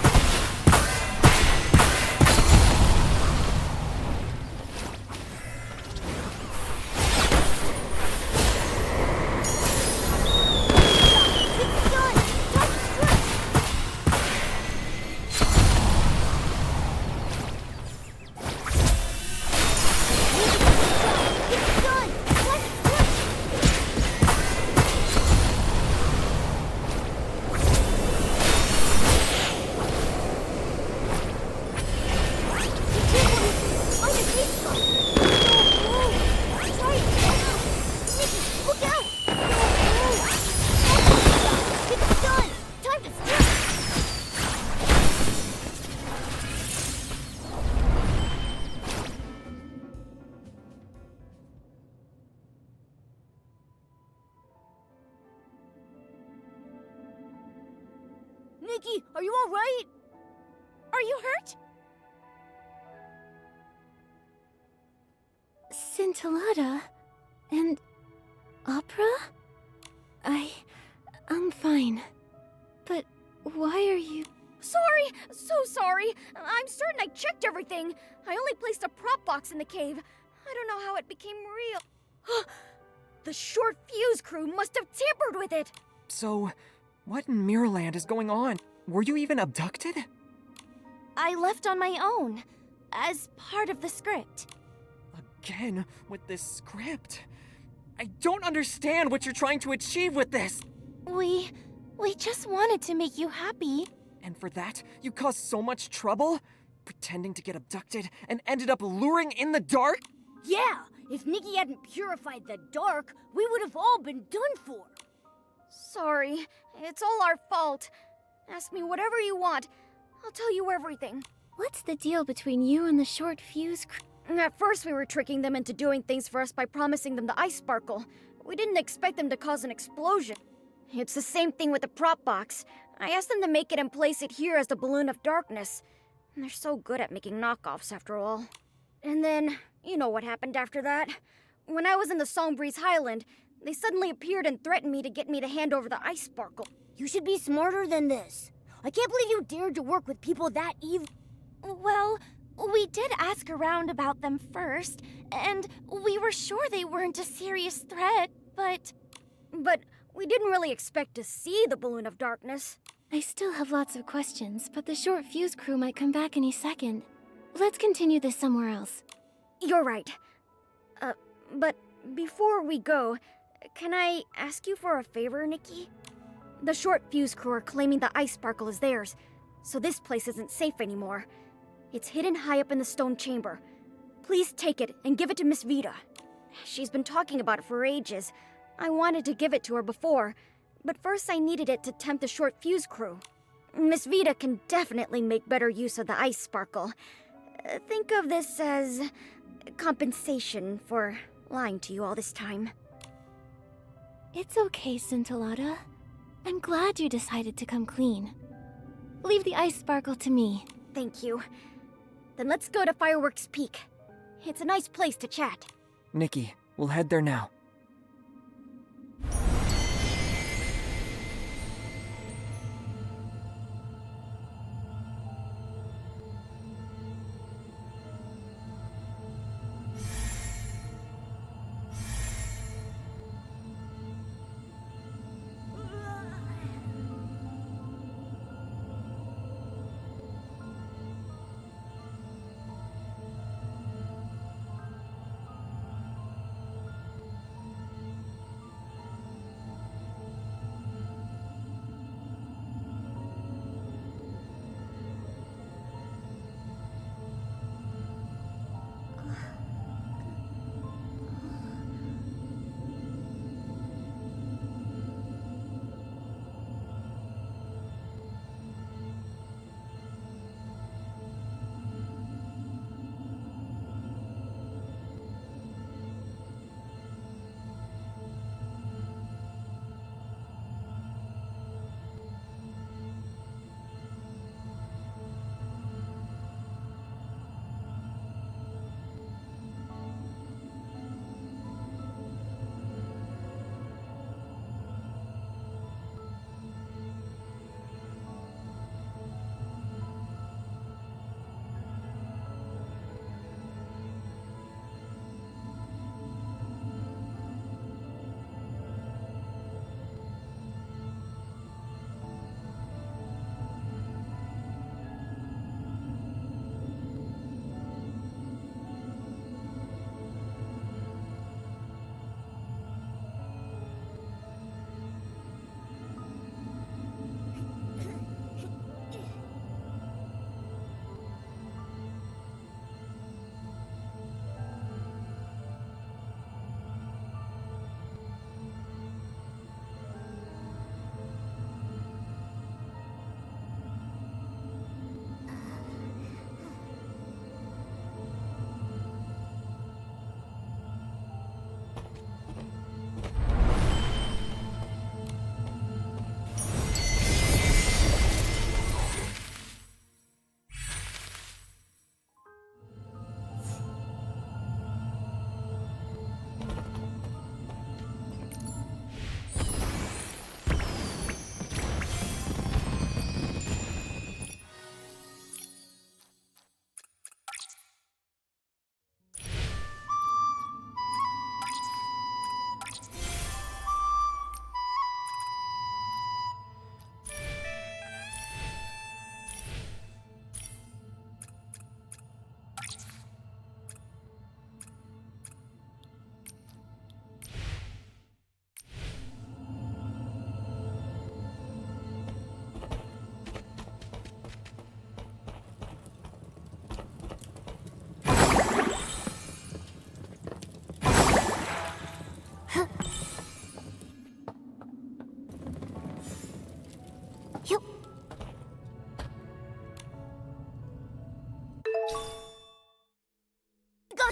Nikki, are you alright? Are you hurt? Scintillata and opera? I'm fine. But why are you... Sorry! So sorry! I'm certain I checked everything. I only placed a prop box in the cave. I don't know how it became real. The short fuse crew must have tampered with it! So, what in Mirrorland is going on? Were you even abducted? I left on my own, as part of the script. Again, with this script. I don't understand what you're trying to achieve with this. We just wanted to make you happy. And for that, you caused so much trouble? Pretending to get abducted and ended up luring in the dark? Yeah, if Nikki hadn't purified the dark, we would have all been done for. Sorry, it's all our fault. Ask me whatever you want. I'll tell you everything. What's the deal between you and the short fuse crew? At first, we were tricking them into doing things for us by promising them the ice sparkle. We didn't expect them to cause an explosion. It's the same thing with the prop box. I asked them to make it and place it here as the balloon of darkness. And they're so good at making knockoffs, after all. And then, you know what happened after that. When I was in the Songbreeze Highland, they suddenly appeared and threatened me to get me to hand over the ice sparkle. You should be smarter than this. I can't believe you dared to work with people that evil. Well, we did ask around about them first, and we were sure they weren't a serious threat, but we didn't really expect to see the balloon of darkness. I still have lots of questions, but the short fuse crew might come back any second. Let's continue this somewhere else. You're right. But before we go, can I ask you for a favor, Nikki? The short fuse crew are claiming the ice sparkle is theirs, so this place isn't safe anymore. It's hidden high up in the stone chamber. Please take it and give it to Miss Vita. She's been talking about it for ages. I wanted to give it to her before, but first I needed it to tempt the short fuse crew. Miss Vita can definitely make better use of the ice sparkle. Think of this as compensation for lying to you all this time. It's okay, Scintillata. I'm glad you decided to come clean. Leave the ice sparkle to me. Thank you. Then let's go to Fireworks Peak. It's a nice place to chat. Nikki, we'll head there now.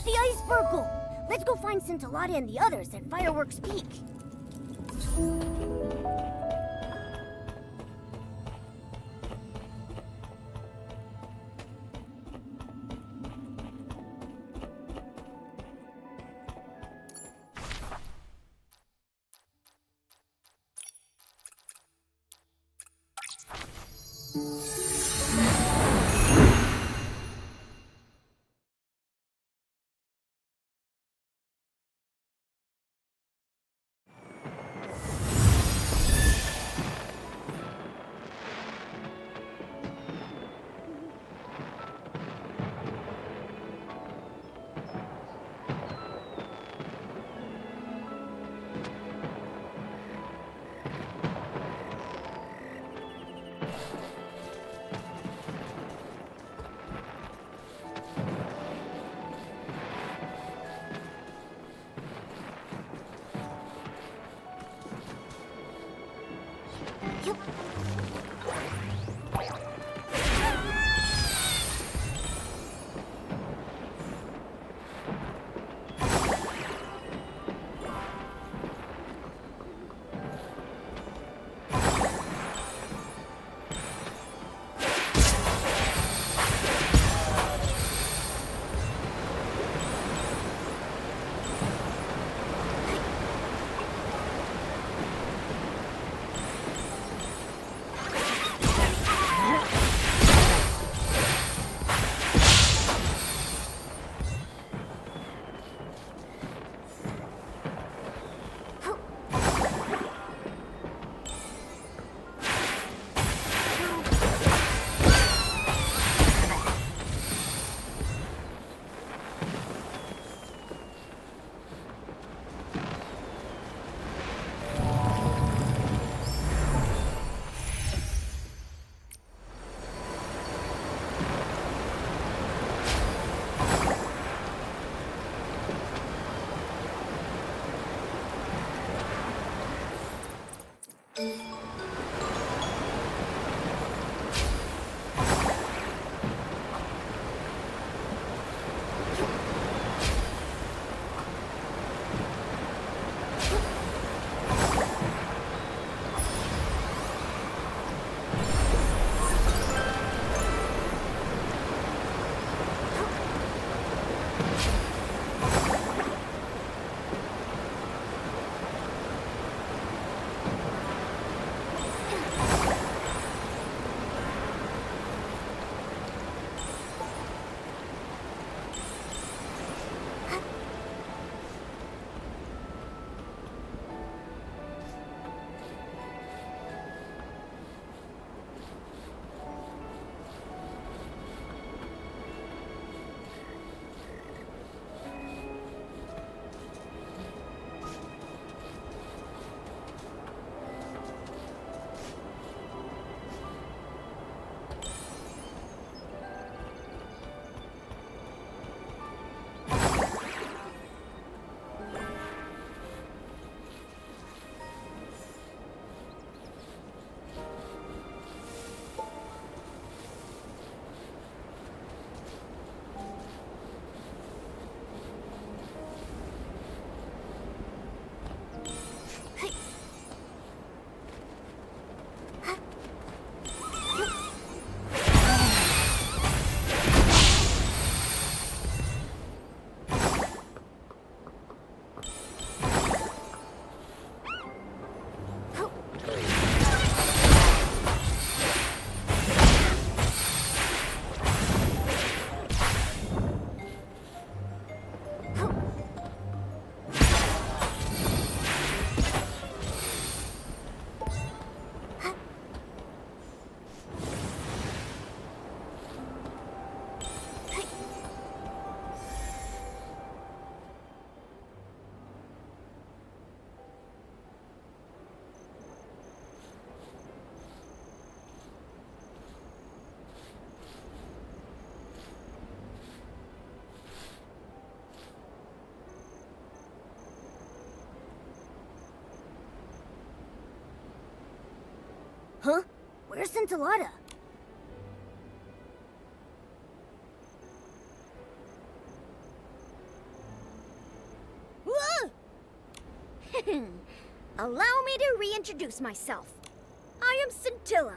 got the ice sparkle! Let's go find Scintillata and the others at Fireworks Peak. Huh? Where's Scintillata? Allow me to reintroduce myself. I am Scintilla,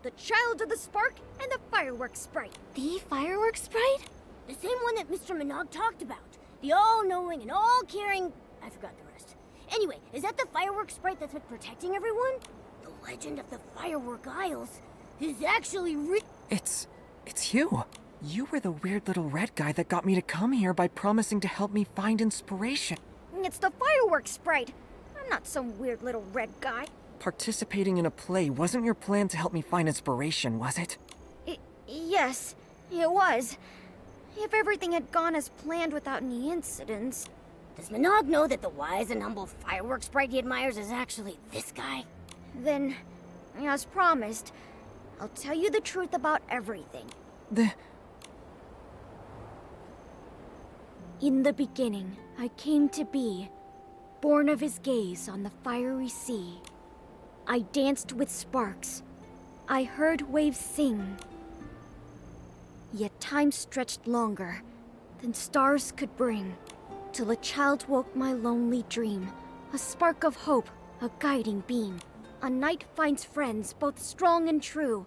the child of the spark and the fireworks sprite. The fireworks sprite? The same one that Mr. Minogue talked about. The all-knowing and all-caring... I forgot the rest. Anyway, is that the fireworks sprite that's been protecting everyone? The legend of the Firework Isles is actually It's you. You were the weird little red guy that got me to come here by promising to help me find inspiration. It's the fireworks sprite. I'm not some weird little red guy. Participating in a play wasn't your plan to help me find inspiration, was it? Yes, it was. If everything had gone as planned without any incidents. Does Minogue know that the wise and humble fireworks sprite he admires is actually this guy? Then, as promised, I'll tell you the truth about everything. In the beginning, I came to be, born of his gaze on the fiery sea. I danced with sparks. I heard waves sing. Yet time stretched longer than stars could bring, till a child woke my lonely dream, a spark of hope, a guiding beam. A knight finds friends both strong and true.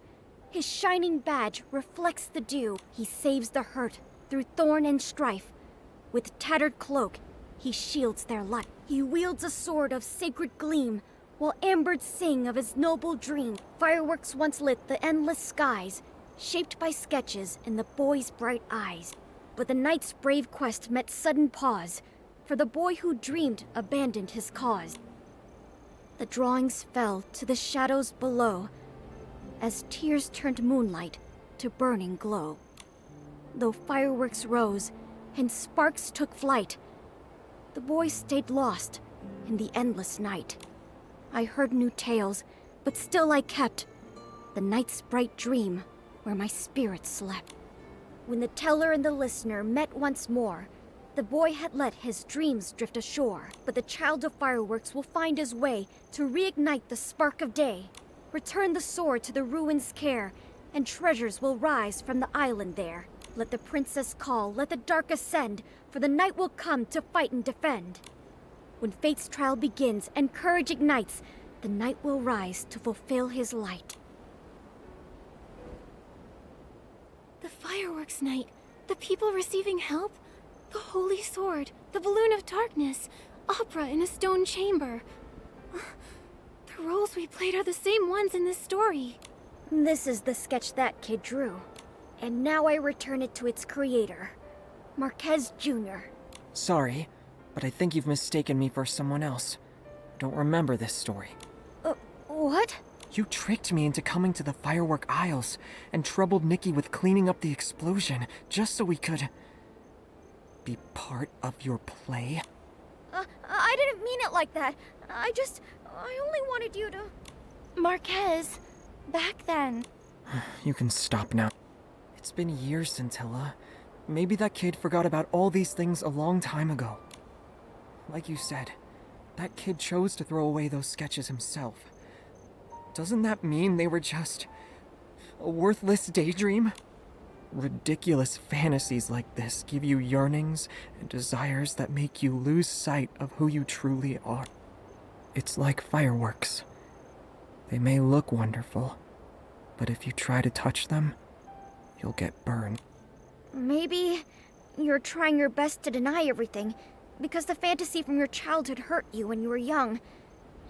His shining badge reflects the dew. He saves the hurt through thorn and strife. With tattered cloak, he shields their life. He wields a sword of sacred gleam, while ambers sing of his noble dream. Fireworks once lit the endless skies, shaped by sketches in the boy's bright eyes. But the knight's brave quest met sudden pause, for the boy who dreamed abandoned his cause. The drawings fell to the shadows below, as tears turned moonlight to burning glow. Though fireworks rose and sparks took flight, the boy stayed lost in the endless night. I heard new tales, but still I kept the night's bright dream where my spirit slept. When the teller and the listener met once more, the boy had let his dreams drift ashore. But the child of fireworks will find his way to reignite the spark of day, return the sword to the ruins' care, and treasures will rise from the island there. Let the princess call, let the dark ascend, for the night will come to fight and defend. When fate's trial begins and courage ignites, the night will rise to fulfill his light. The fireworks night, the people receiving help, the holy sword, the balloon of darkness, opera in a stone chamber. The roles we played are the same ones in this story. This is the sketch that kid drew, and now I return it to its creator, Marquez Jr. Sorry, but I think you've mistaken me for someone else. I don't remember this story. What? You tricked me into coming to the Firework Isles and troubled Nikki with cleaning up the explosion just so we could be part of your play? I didn't mean it like that. I only wanted you to... Marquez, back then. You can stop now. It's been years, Scintilla. Maybe that kid forgot about all these things a long time ago. Like you said, that kid chose to throw away those sketches himself. Doesn't that mean they were just a worthless daydream? Ridiculous fantasies like this give you yearnings and desires that make you lose sight of who you truly are. It's like fireworks. They may look wonderful, but if you try to touch them, you'll get burned. Maybe you're trying your best to deny everything, because the fantasy from your childhood hurt you when you were young,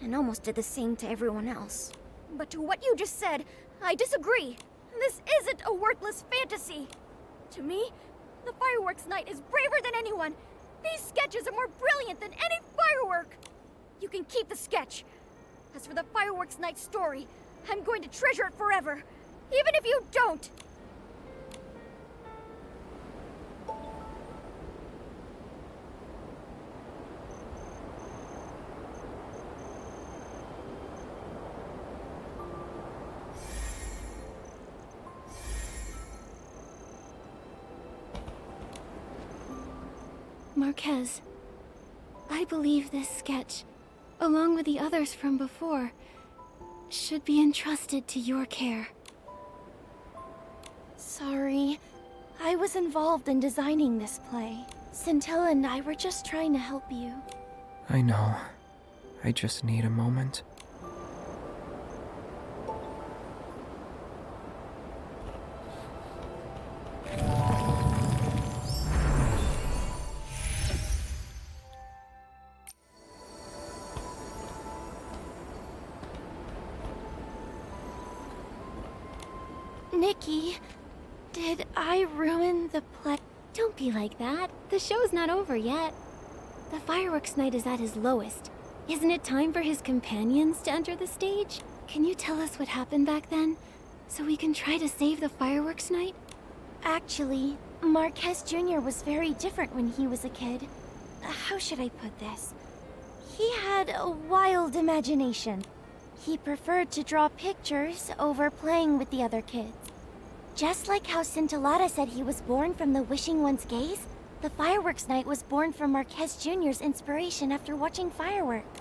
and almost did the same to everyone else. But to what you just said, I disagree. This isn't a worthless fantasy. To me, the fireworks night is braver than anyone. These sketches are more brilliant than any firework. You can keep the sketch. As for the fireworks night story, I'm going to treasure it forever, even if you don't. Marquez, I believe this sketch, along with the others from before, should be entrusted to your care. Sorry, I was involved in designing this play. Scintilla and I were just trying to help you. I know. I just need a moment. Nikki, did I ruin the play? Don't be like that. The show's not over yet. The fireworks night is at his lowest. Isn't it time for his companions to enter the stage? Can you tell us what happened back then, so we can try to save the fireworks night? Actually, Marquez Jr. was very different when he was a kid. How should I put this? He had a wild imagination. He preferred to draw pictures over playing with the other kids. Just like how Scintillata said he was born from the Wishing One's gaze, the fireworks night was born from Marquez Jr.'s inspiration after watching fireworks.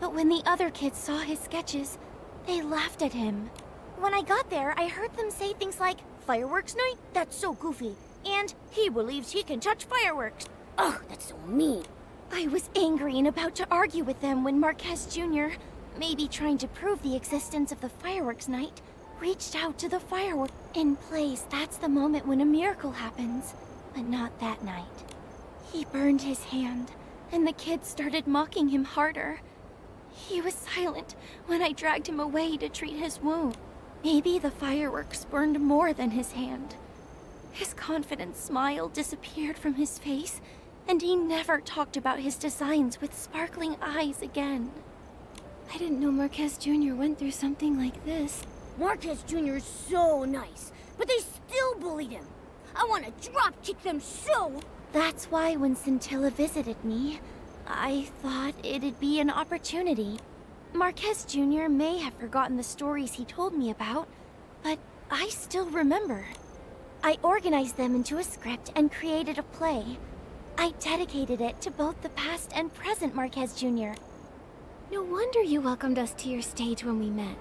But when the other kids saw his sketches, they laughed at him. When I got there, I heard them say things like, "Fireworks night? That's so goofy." And, "He believes he can touch fireworks." Ugh, that's so mean. I was angry and about to argue with them when Marquez Jr., maybe trying to prove the existence of the fireworks night, reached out to the firework. In plays, that's the moment when a miracle happens, but not that night. He burned his hand, and the kids started mocking him harder. He was silent when I dragged him away to treat his wound. Maybe the fireworks burned more than his hand. His confident smile disappeared from his face, and he never talked about his designs with sparkling eyes again. I didn't know Marquez Jr. went through something like this. Marquez Jr. is so nice, but they still bullied him. I want to drop kick them so... That's why when Scintilla visited me, I thought it'd be an opportunity. Marquez Jr. may have forgotten the stories he told me about, but I still remember. I organized them into a script and created a play. I dedicated it to both the past and present Marquez Jr. No wonder you welcomed us to your stage when we met.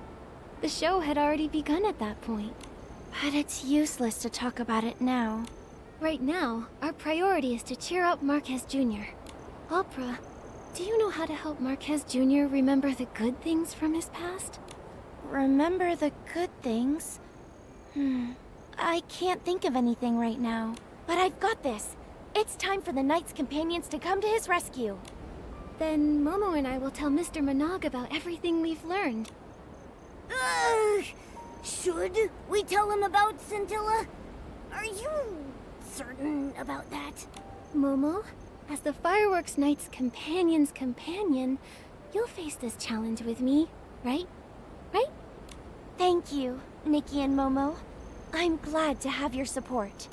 The show had already begun at that point. But it's useless to talk about it now. Right now, our priority is to cheer up Marquez Jr. Opera, do you know how to help Marquez Jr. remember the good things from his past? Remember the good things? I can't think of anything right now. But I've got this. It's time for the Knight's companions to come to his rescue. Then Momo and I will tell Mr. Monog about everything we've learned. Should we tell him about Scintilla? Are you certain about that? Momo, as the fireworks night's companion's companion, you'll face this challenge with me, right? Right? Thank you, Nikki and Momo. I'm glad to have your support.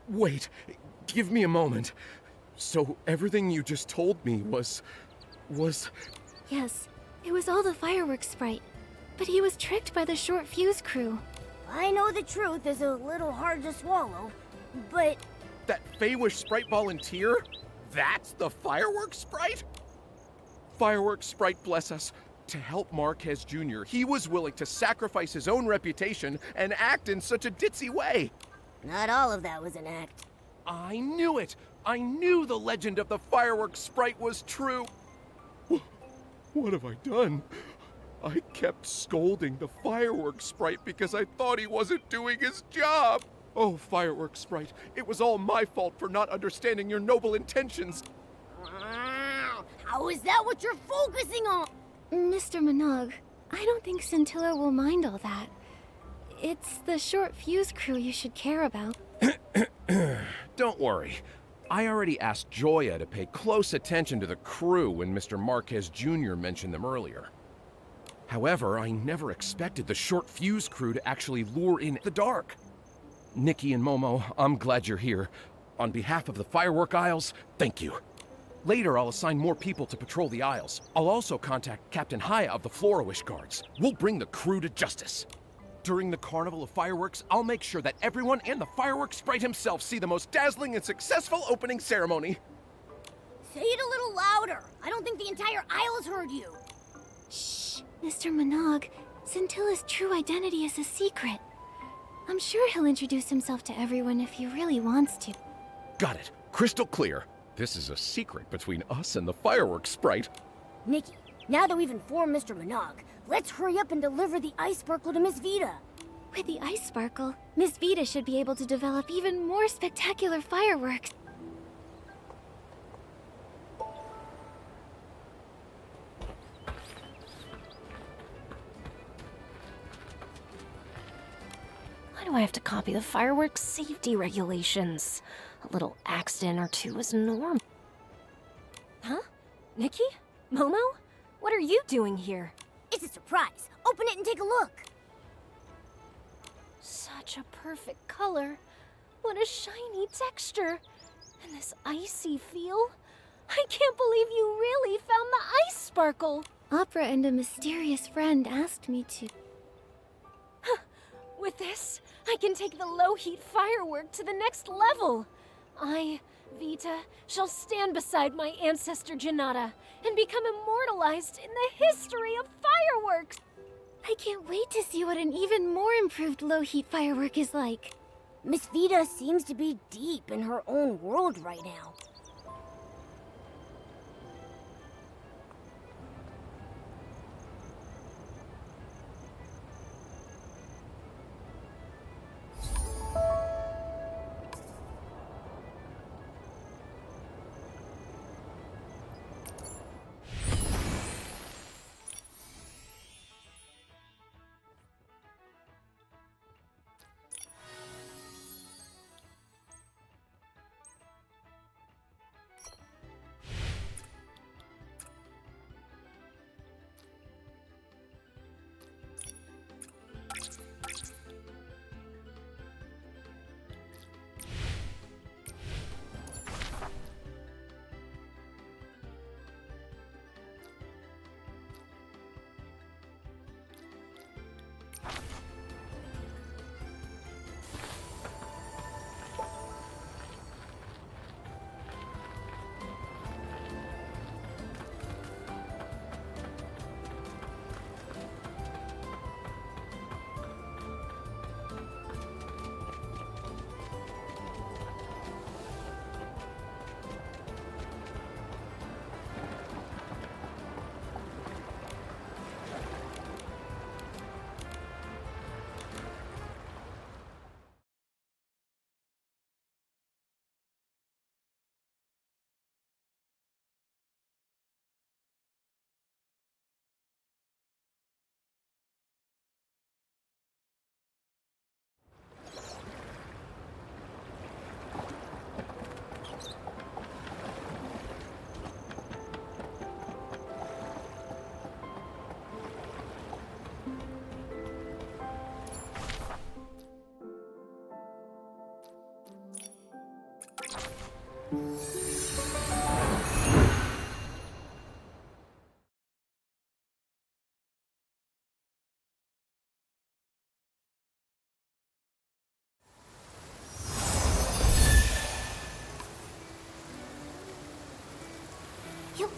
Wait, give me a moment. So everything you just told me was... Yes, it was all the fireworks sprite. But he was tricked by the short fuse crew. I know the truth is a little hard to swallow, but That Feywish sprite volunteer? That's the fireworks sprite? Fireworks sprite, bless us. To help Marquez Jr., he was willing to sacrifice his own reputation and act in such a ditzy way. not all of that was an act. I knew it! I knew the legend of the fireworks sprite was true! What have I done? I kept scolding the fireworks sprite because I thought he wasn't doing his job! Oh, fireworks sprite, it was all my fault for not understanding your noble intentions. How is that what you're focusing on? Mr. Minogue, I don't think Scintilla will mind all that. It's the short fuse crew you should care about. Don't worry. I already asked Joya to pay close attention to the crew when Mr. Marquez Jr. mentioned them earlier. However, I never expected the short fuse crew to actually lure in the dark. Nikki and Momo, I'm glad you're here. On behalf of the Firework Isles, thank you. Later, I'll assign more people to patrol the Isles. I'll also contact Captain Haya of the Flora-Wish Guards. We'll bring the crew to justice. During the Carnival of Fireworks, I'll make sure that everyone and the fireworks sprite himself see the most dazzling and successful opening ceremony. Say it a little louder. I don't think the entire Isles heard you. Shh, Mr. Minogue, Scintilla's true identity is a secret. I'm sure he'll introduce himself to everyone if he really wants to. Got it. Crystal clear. This is a secret between us and the fireworks sprite. Nikki, now that we've informed Mr. Minogue, let's hurry up and deliver the ice sparkle to Miss Vita. With the ice sparkle, Miss Vita should be able to develop even more spectacular fireworks. Why do I have to copy the fireworks safety regulations? A little accident or two is normal. Huh? Nikki? Momo? What are you doing here? It's a surprise. Open it and take a look. Such a perfect color. What a shiny texture. And this icy feel. I can't believe you really found the ice sparkle. Opera and a mysterious friend asked me to. With this, I can take the low-heat firework to the next level. I, Vita, shall stand beside my ancestor Janata and become immortalized in the history of fireworks. I can't wait to see what an even more improved low-heat firework is like. Miss Vita seems to be deep in her own world right now. You...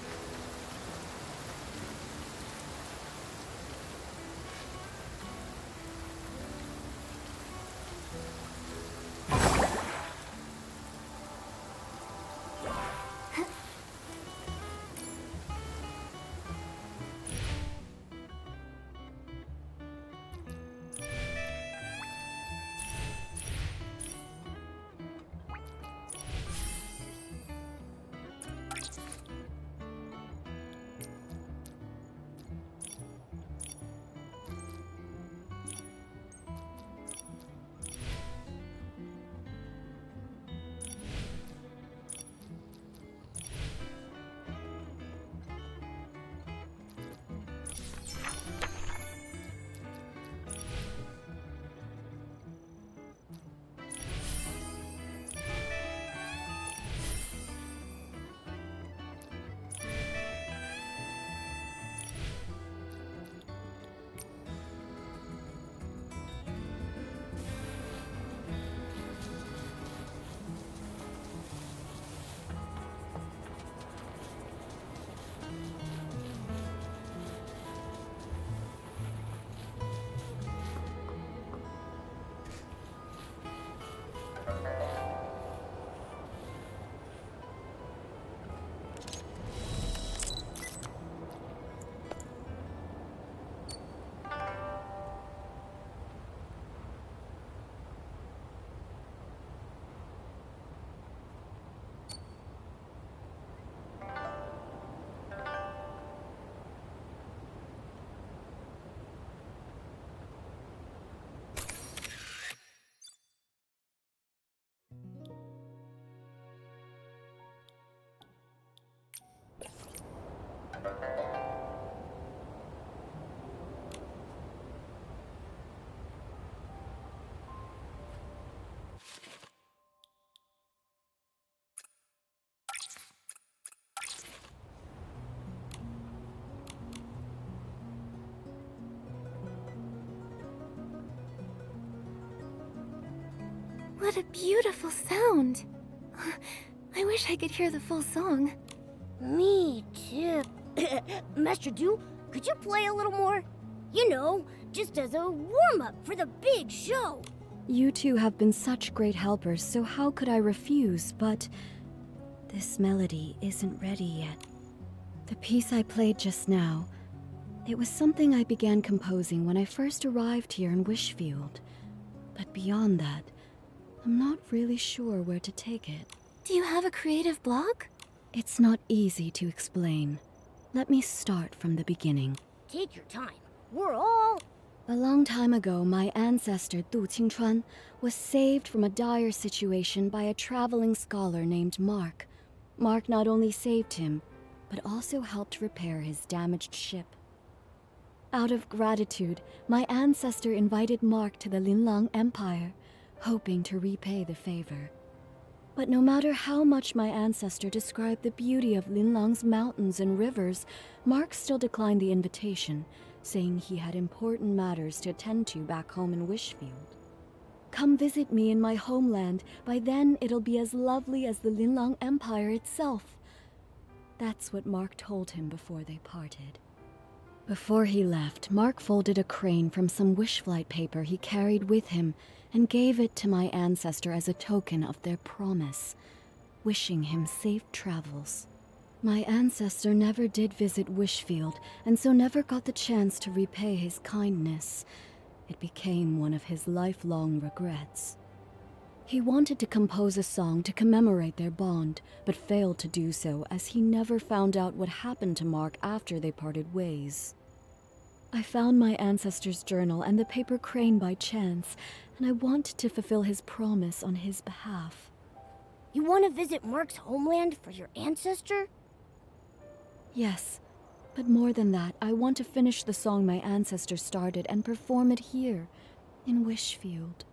What a beautiful sound. I wish I could hear the full song. Me too. Master Du, could you play a little more? You know, just as a warm-up for the big show. You two have been such great helpers, so how could I refuse? But this melody isn't ready yet. The piece I played just now, it was something I began composing when I first arrived here in Wishfield. But beyond that, I'm not really sure where to take it. Do you have a creative block? It's not easy to explain. Let me start from the beginning. Take your time. We're all... A long time ago, my ancestor Du Qingchuan was saved from a dire situation by a traveling scholar named Mark. Mark not only saved him, but also helped repair his damaged ship. Out of gratitude, my ancestor invited Mark to the Linlang Empire, hoping to repay the favor. But no matter how much my ancestor described the beauty of Linlang's mountains and rivers, Mark still declined the invitation, saying he had important matters to attend to back home in Wishfield. Come visit me in my homeland. By then, it'll be as lovely as the Linlang Empire itself. That's what Mark told him before they parted. Before he left, Mark folded a crane from some wishflight paper he carried with him and gave it to my ancestor as a token of their promise, wishing him safe travels. My ancestor never did visit Wishfield, and so never got the chance to repay his kindness. It became one of his lifelong regrets. He wanted to compose a song to commemorate their bond, but failed to do so as he never found out what happened to Mark after they parted ways. I found my ancestor's journal and the paper crane by chance, and I want to fulfill his promise on his behalf. You want to visit Mark's homeland for your ancestor? Yes, but more than that, I want to finish the song my ancestor started and perform it here, in Wishfield.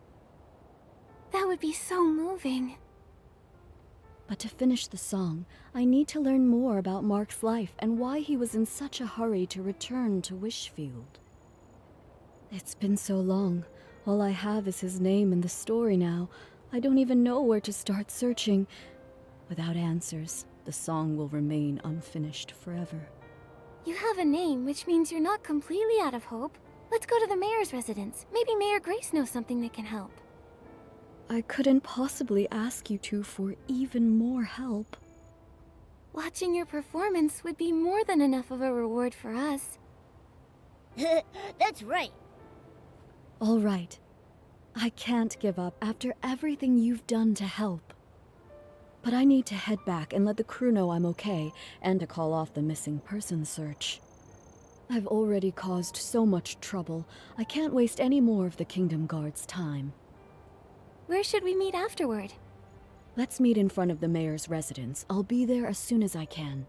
That would be so moving. But to finish the song, I need to learn more about Mark's life and why he was in such a hurry to return to Wishfield. It's been so long. All I have is his name and the story now. I don't even know where to start searching. Without answers, the song will remain unfinished forever. You have a name, which means you're not completely out of hope. Let's go to the mayor's residence. Maybe Mayor Grace knows something that can help. I couldn't possibly ask you two for even more help. Watching your performance would be more than enough of a reward for us. That's right. All right. I can't give up after everything you've done to help. But I need to head back and let the crew know I'm okay, and to call off the missing person search. I've already caused so much trouble. I can't waste any more of the Kingdom Guard's time. Where should we meet afterward? Let's meet in front of the mayor's residence. I'll be there as soon as I can.